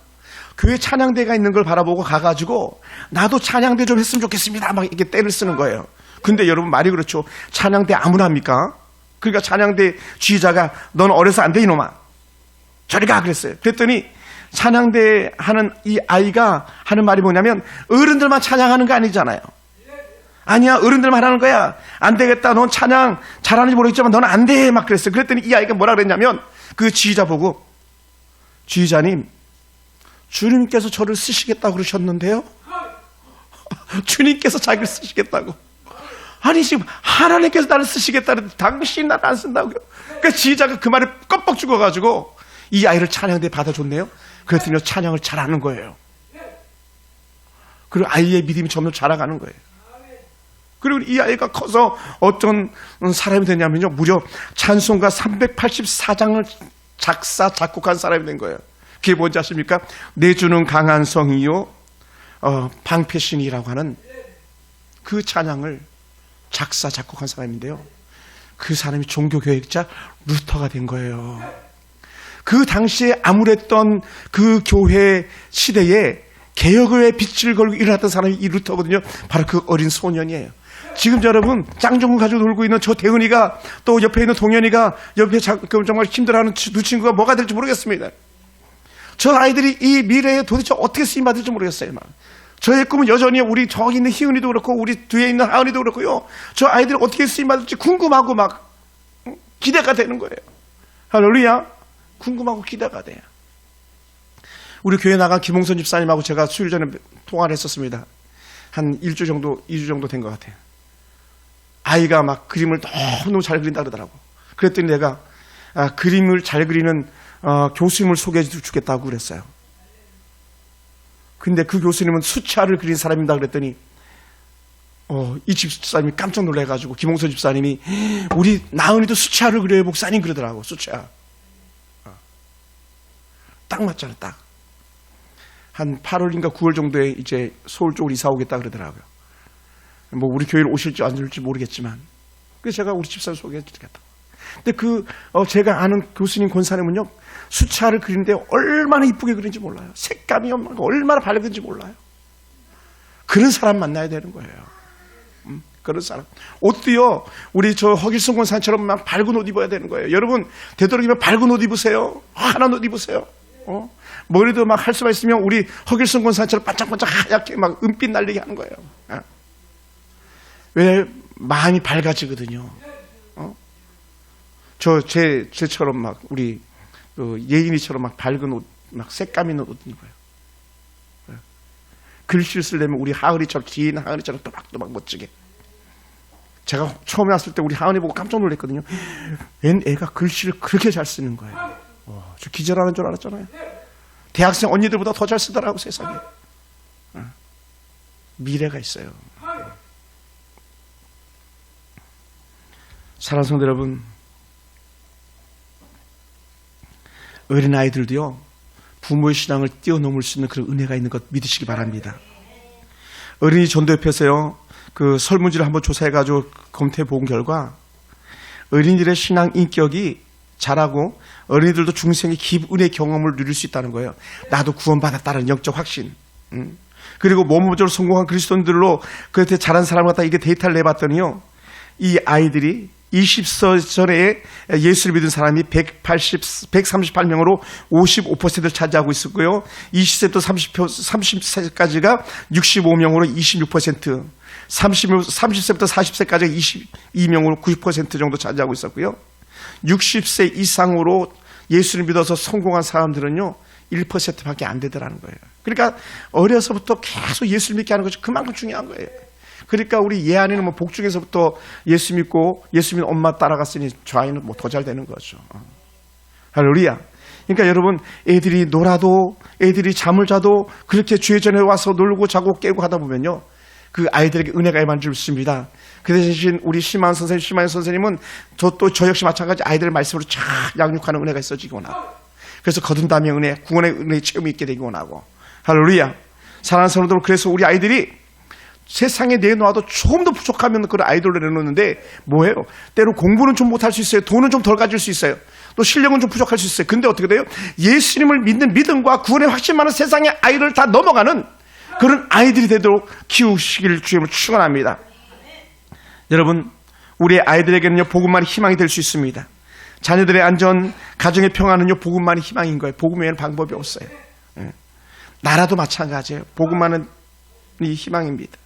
교회 찬양대가 있는 걸 바라보고 가가지고 나도 찬양대 좀 했으면 좋겠습니다. 막 이렇게 떼를 쓰는 거예요. 근데 여러분 말이 그렇죠. 찬양대 아무나 합니까? 그러니까 찬양대 지휘자가 넌 어려서 안 돼 이놈아. 저리 가 그랬어요. 그랬더니 찬양대 하는 이 아이가 하는 말이 뭐냐면 어른들만 찬양하는 거 아니잖아요. 아니야, 어른들만 하는 거야. 안 되겠다. 넌 찬양 잘하는지 모르겠지만 넌 안 돼. 막 그랬어요. 그랬더니 이 아이가 뭐라 그랬냐면 그 지휘자 보고 지휘자님, 주님께서 저를 쓰시겠다고 그러셨는데요. 주님께서 자기를 쓰시겠다고. 아니 지금 하나님께서 나를 쓰시겠다는데 당신이 나를 안 쓴다고요. 그러니까 지휘자가 그 말에 껌뻑 죽어가지고 이 아이를 찬양대에 받아줬네요. 그랬더니 찬양을 잘하는 거예요. 그리고 아이의 믿음이 점점 자라가는 거예요. 그리고 이 아이가 커서 어떤 사람이 되냐면요, 무려 찬송가 384장을 작사 작곡한 사람이 된 거예요. 그게 뭔지 아십니까? 내주는 강한 성이요 방패신이라고 하는 그 찬양을 작사 작곡한 사람인데요, 그 사람이 종교교역자 루터가 된 거예요. 그 당시에 암울했던 그 교회 시대에 개혁의 빛을 걸고 일어났던 사람이 이 루터거든요. 바로 그 어린 소년이에요. 지금 여러분 짱정군 가지고 놀고 있는 저 대은이가, 또 옆에 있는 동현이가, 옆에 정말 힘들어하는 두 친구가 뭐가 될지 모르겠습니다. 저 아이들이 이 미래에 도대체 어떻게 쓰임받을지 모르겠어요. 막. 저의 꿈은 여전히 우리 저기 있는 희은이도 그렇고 우리 뒤에 있는 하은이도 그렇고요, 저 아이들이 어떻게 쓰임받을지 궁금하고 막 기대가 되는 거예요. 할렐루야. 궁금하고 기대가 돼요. 우리 교회 나간 김홍선 집사님하고 제가 수요일 전에 통화를 했었습니다. 한 1주 정도, 2주 정도 된 것 같아요. 아이가 막 그림을 너무 잘 그린다 그러더라고. 그랬더니 내가 그림을 잘 그리는 교수님을 소개해 주겠다고 그랬어요. 근데 그 교수님은 수채화를 그린 사람입니다 그랬더니 이 집사님이 깜짝 놀라가지고 김홍선 집사님이 우리 나은이도 수채화를 그려요 목사님 그러더라고. 수채화. 딱 맞잖아, 딱. 한 8월인가 9월 정도에 이제 서울 쪽으로 이사 오겠다 그러더라고요. 뭐 우리 교회를 오실지 안 오실지 모르겠지만, 그래서 제가 우리 집사를 소개해 드리겠다. 근데 제가 아는 교수님 권사님은요, 수채화를 그리는데 얼마나 이쁘게 그리는지 몰라요. 색감이 얼마나 밝은지 몰라요. 그런 사람 만나야 되는 거예요. 그런 사람. 옷도요, 우리 저 허길성 권사님처럼 막 밝은 옷 입어야 되는 거예요. 여러분, 되도록이면 밝은 옷 입으세요. 환한 옷 입으세요. 머리도 막 할 수가 있으면 우리 허길성 권사님처럼 반짝반짝 하얗게 막 은빛 날리게 하는 거예요. 왜? 마음이 밝아지거든요. 제처럼 막 우리 예인이처럼 막 밝은 옷, 막 색감 있는 옷 입어요. 글씨를 쓰려면 우리 하은이처럼, 긴 하은이처럼 또박또박 멋지게. 제가 처음에 왔을 때 우리 하은이 보고 깜짝 놀랐거든요. 애가 글씨를 그렇게 잘 쓰는 거예요. 저 기절하는 줄 알았잖아요. 대학생 언니들보다 더 잘 쓰더라고, 세상에. 미래가 있어요. 사랑하는 성도 여러분, 어린아이들도요, 부모의 신앙을 뛰어넘을 수 있는 그런 은혜가 있는 것 믿으시기 바랍니다. 어린이 전도협회에서요, 그 설문지를 한번 조사해가지고 검토해 본 결과, 어린이들의 신앙 인격이 자라고 어린이들도 중생의 깊은 은혜 경험을 누릴 수 있다는 거예요. 나도 구원받았다는 영적 확신. 그리고 몸으로 성공한 그리스도인들로 그한테 자란 사람 갖다 이게 데이터를 내봤더니요, 이 아이들이 20세 전에 예수를 믿은 사람이 138명으로 55%를 차지하고 있었고요. 20세부터 30세까지가 65명으로 26%, 30세부터 40세까지가 22명으로 90% 정도 차지하고 있었고요. 60세 이상으로 예수를 믿어서 성공한 사람들은요, 1%밖에 안 되더라는 거예요. 그러니까 어려서부터 계속 예수를 믿게 하는 것이 그만큼 중요한 거예요. 그러니까 우리 예안이는 뭐 복중에서부터 예수 믿고 예수 믿는 엄마 따라갔으니 저 아이는 뭐 더 잘 되는 거죠. 할렐루야. 그러니까 여러분, 애들이 놀아도, 애들이 잠을 자도 그렇게 주의 전에 와서 놀고 자고 깨고 하다 보면요, 그 아이들에게 은혜가 임한 줄 믿습니다. 그 대신 우리 심한 선생님은 저 역시 마찬가지 아이들의 말씀으로 잘 양육하는 은혜가 있어지기 원하고, 그래서 거듭남의 은혜, 구원의 은혜의 체험이 있게 되기 원하고. 할렐루야. 사랑하는 성도들, 그래서 우리 아이들이 세상에 내놓아도 조금 더 부족하면 그런 아이돌로 내놓는데 뭐예요? 때로 공부는 좀 못할 수 있어요. 돈은 좀 덜 가질 수 있어요. 또 실력은 좀 부족할 수 있어요. 근데 어떻게 돼요? 예수님을 믿는 믿음과 구원의 확신 많은 세상의 아이를 다 넘어가는 그런 아이들이 되도록 키우시기를 주님을 축원합니다. 여러분, 우리 아이들에게는요, 복음만이 희망이 될 수 있습니다. 자녀들의 안전, 가정의 평안은요, 복음만이 희망인 거예요. 복음 외에는 방법이 없어요. 나라도 마찬가지예요. 복음만은 이 희망입니다.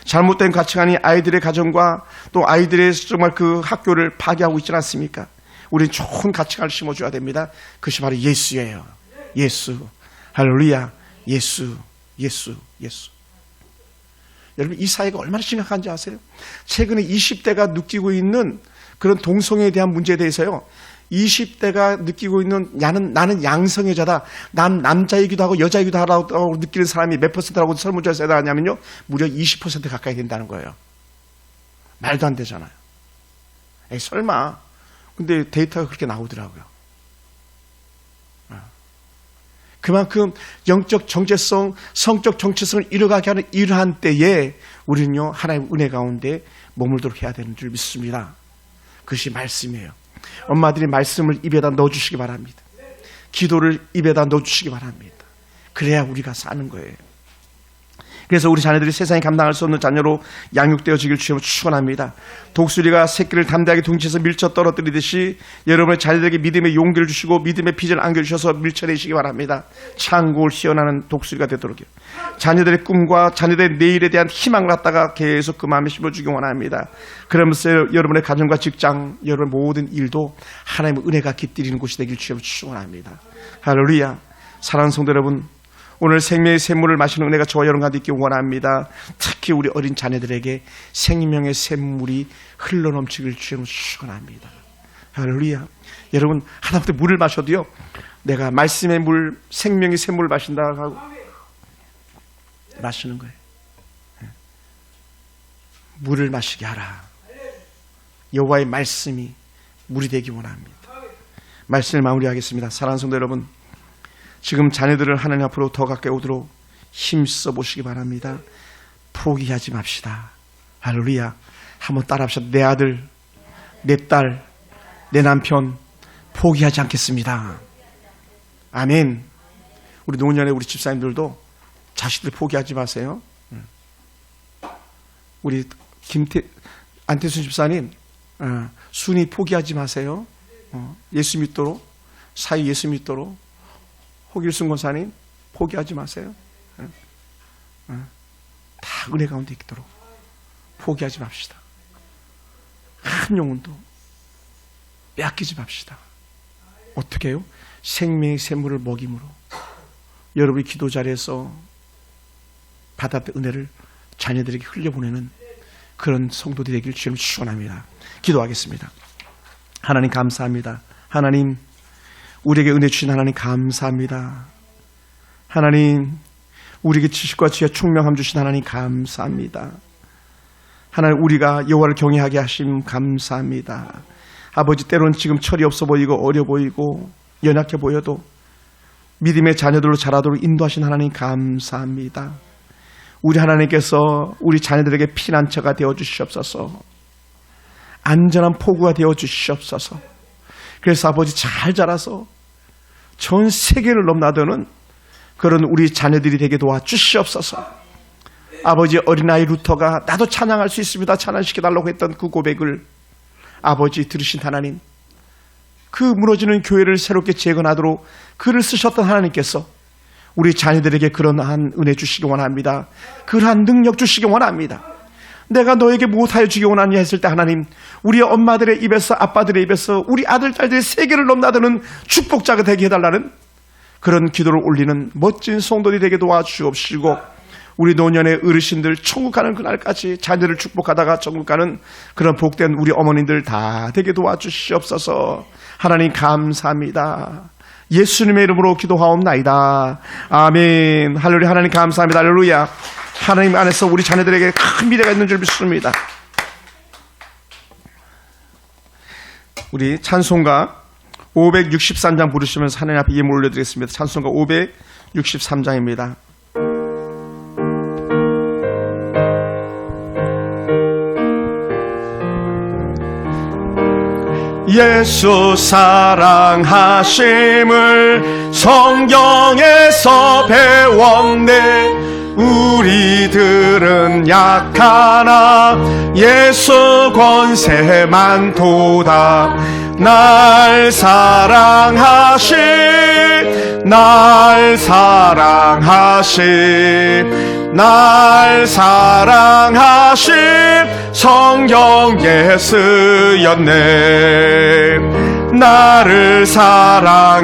잘못된 가치관이 아이들의 가정과 또 아이들의 정말 그 학교를 파괴하고 있지 않습니까? 우리는 좋은 가치관을 심어줘야 됩니다. 그것이 바로 예수예요. 예수. 할렐루야. 예수. 예수. 예수. 여러분, 이 사회가 얼마나 심각한지 아세요? 최근에 20대가 느끼고 있는 그런 동성애에 대한 문제에 대해서요, 20대가 느끼고 있는 나는 양성애자다, 난 남자이기도 하고 여자이기도 하라고 느끼는 사람이 몇 퍼센트라고 설문조사에 나왔냐면요, 무려 20% 가까이 된다는 거예요. 말도 안 되잖아요. 에이, 설마. 근데 데이터가 그렇게 나오더라고요. 그만큼 영적 정체성, 성적 정체성을 잃어가게 하는 이러한 때에 우리는요, 하나님의 은혜 가운데 머물도록 해야 되는 줄 믿습니다. 그것이 말씀이에요. 엄마들이 말씀을 입에다 넣어주시기 바랍니다. 기도를 입에다 넣어주시기 바랍니다. 그래야 우리가 사는 거예요. 그래서 우리 자녀들이 세상에 감당할 수 없는 자녀로 양육되어지길 주님을 축원합니다. 독수리가 새끼를 담대하게 둥치에서 밀쳐 떨어뜨리듯이 여러분의 자녀들에게 믿음의 용기를 주시고 믿음의 비전을 안겨주셔서 밀쳐내시기 바랍니다. 창고를 휘어나는 독수리가 되도록요. 자녀들의 꿈과 자녀들의 내일에 대한 희망을 갖다가 계속 그 마음에 심어주기 원합니다. 그러면서 여러분의 가정과 직장, 여러분의 모든 일도 하나님의 은혜가 깃들이는 곳이 되길 주님을 축원합니다. 할렐루야. 사랑하는 성도 여러분, 오늘 생명의 샘물을 마시는 은혜가 저와 여러분 가운데 있기 원합니다. 특히 우리 어린 자녀들에게 생명의 샘물이 흘러넘치길 주님을 축원합니다. 할렐루야. 여러분, 하다못해 물을 마셔도요, 내가 말씀의 물, 생명의 샘물을 마신다 하고 마시는 거예요. 물을 마시게 하라. 여호와의 말씀이 물이 되기 원합니다. 말씀을 마무리하겠습니다. 사랑하는 성도 여러분, 지금 자녀들을 하나님 앞으로 더 가까이 오도록 힘써 보시기 바랍니다. 포기하지 맙시다. 할렐루야. 한번 따라합시다. 내 아들, 내 딸, 내 남편 포기하지 않겠습니다. 아멘. 우리 노년의 우리 집사님들도 자식들 포기하지 마세요. 우리 안태순 집사님, 순이 포기하지 마세요. 예수 믿도록, 사위 예수 믿도록. 호길순 권사님 포기하지 마세요. 다 은혜 가운데 있도록 포기하지 맙시다. 한 영혼도 빼앗기지 맙시다. 어떻게 해요? 생명의 샘물을 먹임으로. 여러분이 기도 자리에서 받았던 은혜를 자녀들에게 흘려보내는 그런 성도들이 되길 주님 축원합니다. 기도하겠습니다. 하나님 감사합니다. 하나님, 우리에게 은혜 주신 하나님 감사합니다. 하나님, 우리에게 지식과 지혜 총명함 주신 하나님 감사합니다. 하나님, 우리가 여호와를 경외하게 하심 감사합니다. 아버지, 때론 지금 철이 없어 보이고 어려 보이고 연약해 보여도 믿음의 자녀들로 자라도록 인도하신 하나님 감사합니다. 우리 하나님께서 우리 자녀들에게 피난처가 되어 주시옵소서. 안전한 포구가 되어 주시옵소서. 그래서 아버지, 잘 자라서 전 세계를 넘나드는 그런 우리 자녀들이 되게 도와주시옵소서. 아버지, 어린아이 루터가 나도 찬양할 수 있습니다, 찬양시켜달라고 했던 그 고백을 아버지 들으신 하나님, 그 무너지는 교회를 새롭게 재건하도록 글을 쓰셨던 하나님께서 우리 자녀들에게 그러한 은혜 주시기 원합니다. 그러한 능력 주시기 원합니다. 내가 너에게 무엇하여 주기 원하냐 했을 때 하나님, 우리 엄마들의 입에서, 아빠들의 입에서 우리 아들, 딸들의 세계를 넘나드는 축복자가 되게 해달라는 그런 기도를 올리는 멋진 성도들이 되게 도와주옵시고, 우리 노년의 어르신들 천국 가는 그날까지 자녀를 축복하다가 천국 가는 그런 복된 우리 어머님들 다 되게 도와주시옵소서. 하나님 감사합니다. 예수님의 이름으로 기도하옵나이다. 아멘. 할렐루야. 하나님 감사합니다. 할렐루야. 하나님 안에서 우리 자녀들에게 큰 미래가 있는 줄 믿습니다. 우리 찬송가 563장 부르시면서 하나님 앞에 예물 올려드리겠습니다. 찬송가 563장입니다. 예수 사랑하심을 성경에서 배웠네. 우리들은 약하나 예수 권세만 도다. 날 사랑하신 날 사랑하신 성경에 쓰였네. 나를 사랑하시고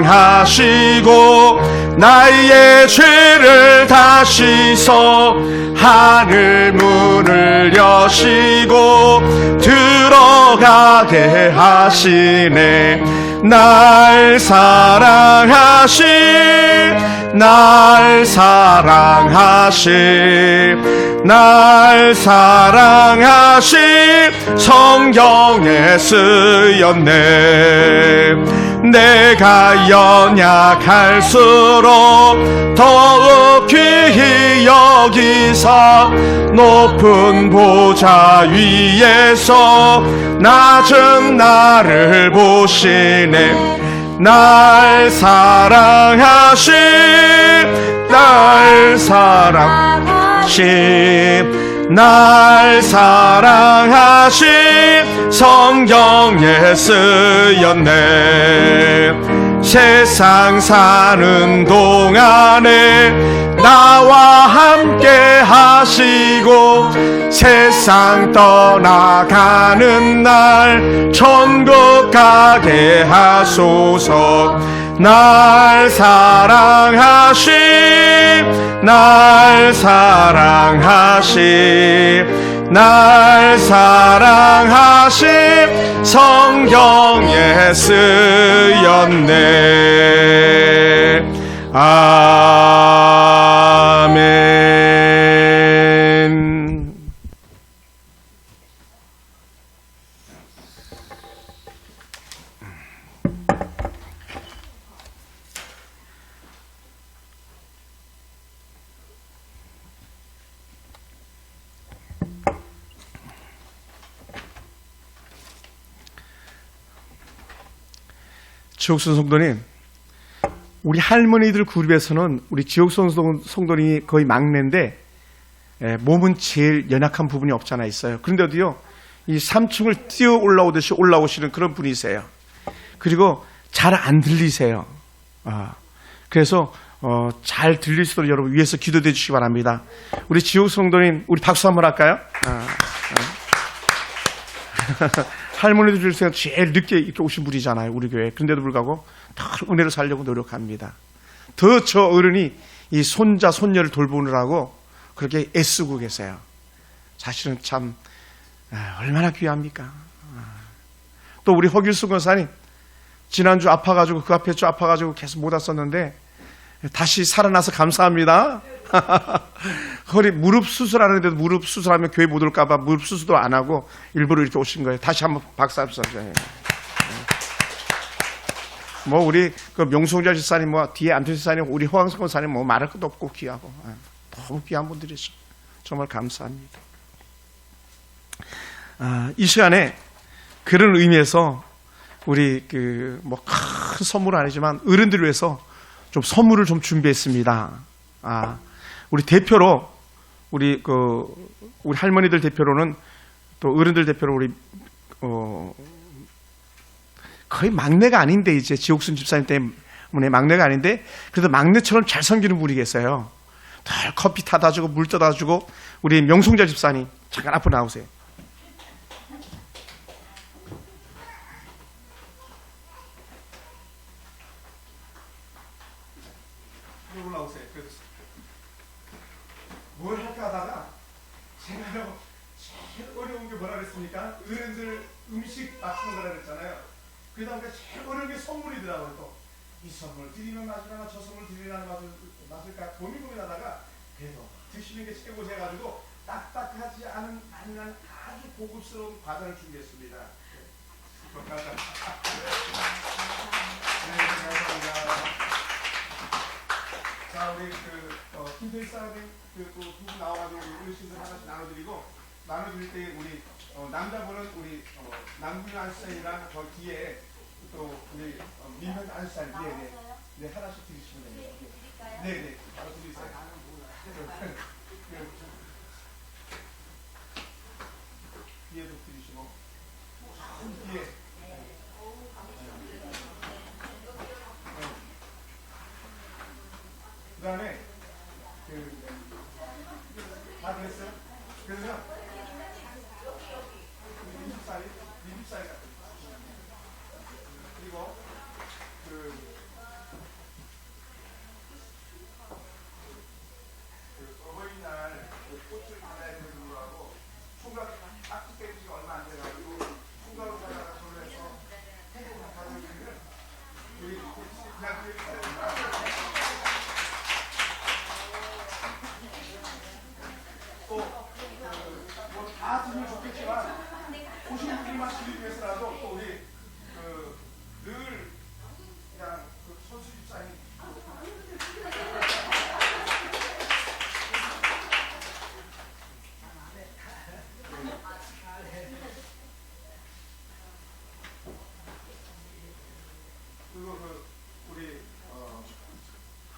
나의 죄를 다 씻어 하늘 문을 여시고 들어가게 하시네. 날 사랑하신 성경에 쓰였네. 내가 연약할수록 더욱 귀히 여기사 높은 보좌 위에서 낮은 나를 보시네. 날 사랑하신 성경에 쓰였네. 세상 사는 동안에 나와 함께 하시고 세상 떠나가는 날 천국 가게 하소서. 날 사랑하신 성경에 쓰였네. 아멘. 지옥선 성도님, 우리 할머니들 그룹에서는 우리 지옥선 성도님이 거의 막내인데 몸은 제일 연약한 부분이 없잖아 있어요. 그런데도요, 이 3층을 뛰어 올라오듯이 올라오시는 그런 분이세요. 그리고 잘 안 들리세요. 그래서 잘 들릴 수 있도록 여러분 위에서 기도해 주시기 바랍니다. 우리 지옥 성도님, 우리 박수 한번 할까요? 할머니들 중에서 제일 늦게 이렇게 오신 분이잖아요, 우리 교회. 그런데도 불구하고 늘 은혜로 살려고 노력합니다. 더 저 어른이 이 손자, 손녀를 돌보느라고 그렇게 애쓰고 계세요. 사실은 참 얼마나 귀합니까? 또 우리 허길수 권사님, 지난주 아파가지고 그 앞에 주 아파가지고 계속 못 왔었는데 다시 살아나서 감사합니다. 허리 무릎 수술하는데도 무릎 수술하면 교회 못 올까봐 무릎 수술도 안 하고 일부러 이렇게 오신 거예요. 다시 한번 박수 한번 쳐주세요. 뭐 우리 그 명송자 집사님, 뭐 뒤에 안토 집사님, 우리 허광석 권사님 뭐 말할 것도 없고 귀하고 너무 귀한 분들이죠. 정말 감사합니다. 이 시간에 그런 의미에서 우리 그 뭐 큰 선물은 아니지만 어른들을 위해서 좀 선물을 좀 준비했습니다. 우리 대표로 우리 할머니들 대표로는 또 어른들 대표로 우리 거의 막내가 아닌데 이제 지옥순 집사님 때문에 막내가 아닌데 그래도 막내처럼 잘 섬기는 분이 계세요. 늘 커피 타다 주고 물 떠다 주고 우리 명송자 집사님 잠깐 앞으로 나오세요. 올라오세요. 뭘 할까 하다가 제가 제일 어려운 게 뭐라 그랬습니까? 어른들 음식 맞추는 거라 그랬잖아요. 그러다 보니까 제일 어려운 게 선물이더라고요. 또 이 선물 드리면 맞으려나 저 선물 드리려나 맞을까 고민하다가 그래도 드시는 게 최고지 해가지고 딱딱하지 않은 아주 고급스러운 과자를 준비했습니다. 감사합니다. 자, 우리 김태희 사람이 두분 나와가지고 어르신들 하나씩 나눠드릴 때 우리 남자분은 우리 남균 안수사이랑 저 뒤에 또 우리 민현 안수사이 네 하나씩 드리시면 됩니다. 네네 바로 드리세요. 뒤에도 드리시고 뒤에. 그 다음에 다 그랬어요? 그러면 미집사이 같은 그리고 어버이날 꽃을 받아야 되는 거하고 총각 딱지 떼는 지가 얼마 안 돼가지고 총각을 받아가 손을 해서 행복을 받아주는 우리 그냥 다 드리면 좋겠지만 오신 분들만 드리기 위해서라도 또 우리 늘 그냥 선수 집사님 그리고 우리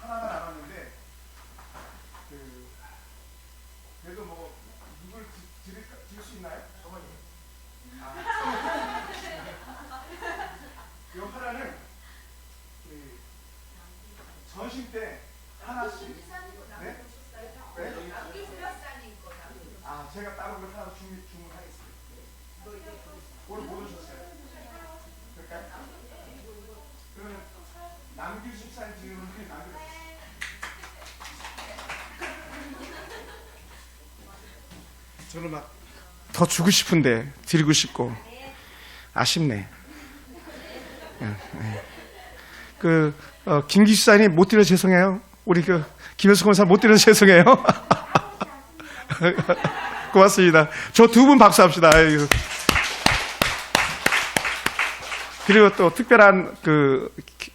하나가 남았는데 그래도 뭐 누굴 드릴 수 있나요? 어머니. 이 하나는 전신 때 하나씩. 네? 네? 제가 따로 그걸 하나 주문하겠습니다. 오늘 못 오셨어요? 그럴까요? 그러면 남규 집사님 드리는 분이 남겨주세요. 저는 막 더 주고 싶은데 드리고 싶고 아쉽네. 김기수사님 못 드려 죄송해요. 우리 김현수 권사 못 드려 죄송해요. 고맙습니다. 저 두 분 박수합시다. 그리고 또 특별한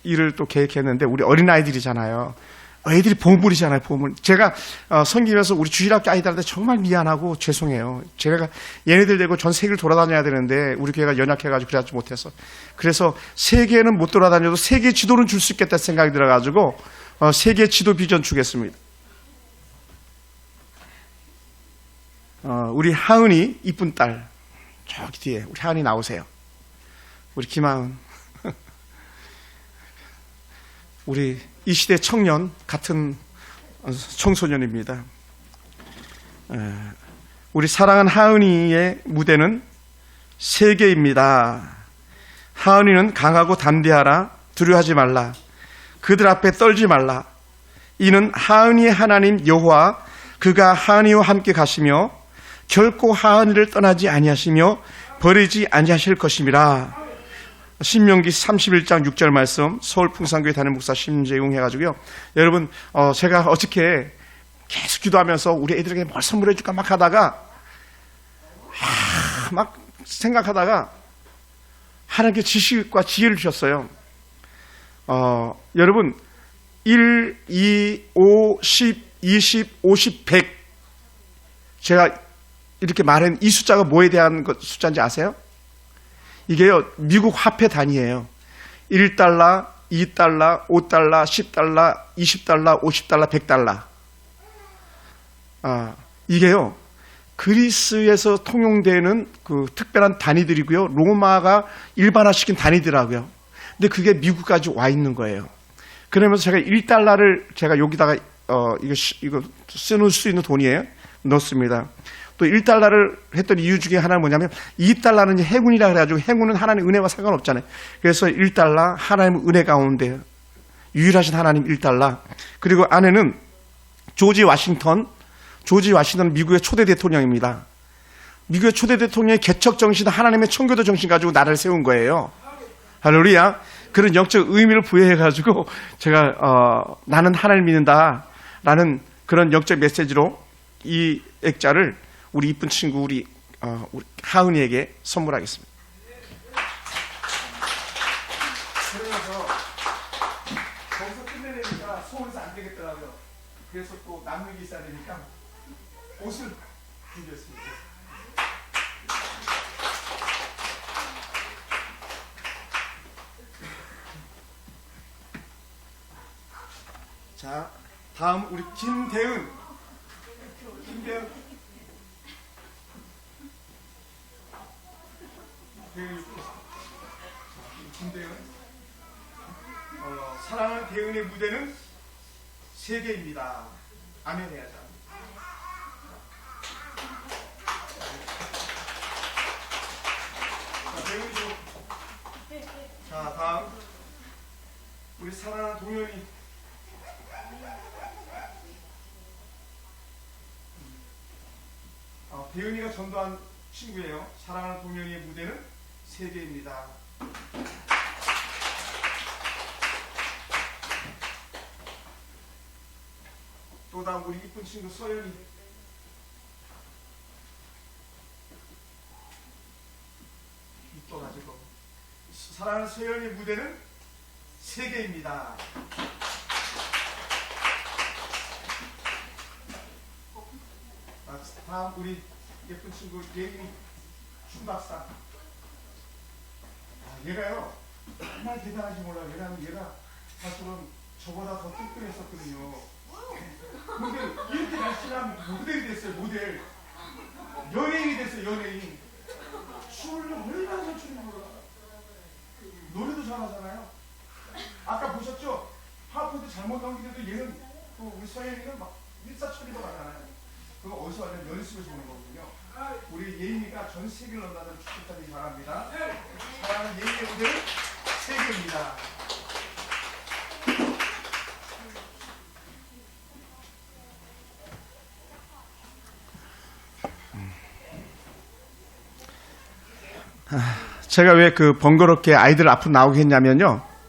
일을 또 계획했는데 우리 어린아이들이잖아요. 애들이 보물이잖아요, 보물. 제가 섬기면서 우리 주일학교 아이들한테 정말 미안하고 죄송해요. 제가 얘네들 데리고 전 세계를 돌아다녀야 되는데 우리 교회가 연약해가지고 그러지 못해서. 그래서 세계는 못 돌아다녀도 세계 지도는 줄 수 있겠다 생각이 들어가지고 세계 지도 비전 주겠습니다. 우리 하은이 이쁜 딸 저기 뒤에 우리 하은이 나오세요. 우리 김하은. 우리 이 시대 청년 같은 청소년입니다. 우리 사랑하는 하은이의 무대는 세 개입니다. 하은이는 강하고 담대하라. 두려워하지 말라. 그들 앞에 떨지 말라. 이는 하은이의 하나님 여호와 그가 하은이와 함께 가시며 결코 하은이를 떠나지 아니하시며 버리지 아니하실 것임이라. 신명기 31장 6절 말씀, 서울 풍산교회 담임 목사 심재용 해가지고요. 여러분, 제가 어저께 계속 기도하면서 우리 애들에게 뭘 선물해 줄까 막 하다가 막 생각하다가 하나님께 지식과 지혜를 주셨어요. 여러분 1, 2, 5, 10, 20, 50, 100 제가 이렇게 말한 이 숫자가 뭐에 대한 숫자인지 아세요? 이게요 미국 화폐 단위예요. 1달러, 2달러, 5달러, 10달러, 20달러, 50달러, 100달러. 이게요 그리스에서 통용되는 그 특별한 단위들이고요. 로마가 일반화시킨 단위더라고요. 근데 그게 미국까지 와 있는 거예요. 그러면서 제가 1달러를 제가 여기다가 이거 쓰는 수 있는 돈이에요. 넣습니다. 또 1달러를 했던 이유 중에 하나는 뭐냐면 2달러는 행운이라 그래가지고 행운은 하나님의 은혜와 상관없잖아요. 그래서 1달러 하나님의 은혜 가운데 유일하신 하나님 1달러. 그리고 안에는 조지 와싱턴 미국의 초대 대통령입니다. 미국의 초대 대통령의 개척 정신, 하나님의 청교도 정신 가지고 나라를 세운 거예요. 할렐루야. 그런 영적 의미를 부여해가지고 제가 나는 하나님을 믿는다라는 그런 영적 메시지로 이 액자를 우리 이쁜 친구 우리 하은이에게 선물하겠습니다. 그러면서 거기서 끝내려니까 서울에서 안 되겠더라고요. 그래서 또 남는 게 있어야 되니까 옷을 준비했습니다. 자, 다음 우리 김대은. 사랑하는 대은의 무대는 세계입니다. 아멘 해야죠. 자, 다음 우리 사랑하는 동현이. 대은이가 전도한 친구예요. 사랑하는 동현이의 무대는 세계입니다. 또 다음 우리 이쁜 친구 서연이. 이뻐가지고 사랑하는 서연이의 무대는 세계입니다. 다음 우리 예쁜 친구 예인이 춤박사. 얘가요 정말 대단한지 몰라요. 왜냐하면 얘가 사실은 저보다 더 뚱뚱했었거든요. 근데 이렇게 날씬한 모델이 됐어요. 모델 연예인이 됐어요. 연예인. 춤을 얼마나 잘 추는 거야. 노래도 잘하잖아요. 아까 보셨죠? 하프도 잘못 넘기는데도 얘는 또 우리 서예인은 막 일사천리도 가잖아요. 그거 어디서 왔냐면 연습에서 오는 거거든요. 우리 예인이가 전 세계를 넘나드는 축구까지 바랍니다. 사랑하는 예인의 무대는 세계입니다. 제가 왜 그 번거롭게 아이들 앞으로 나오게 했냐면요.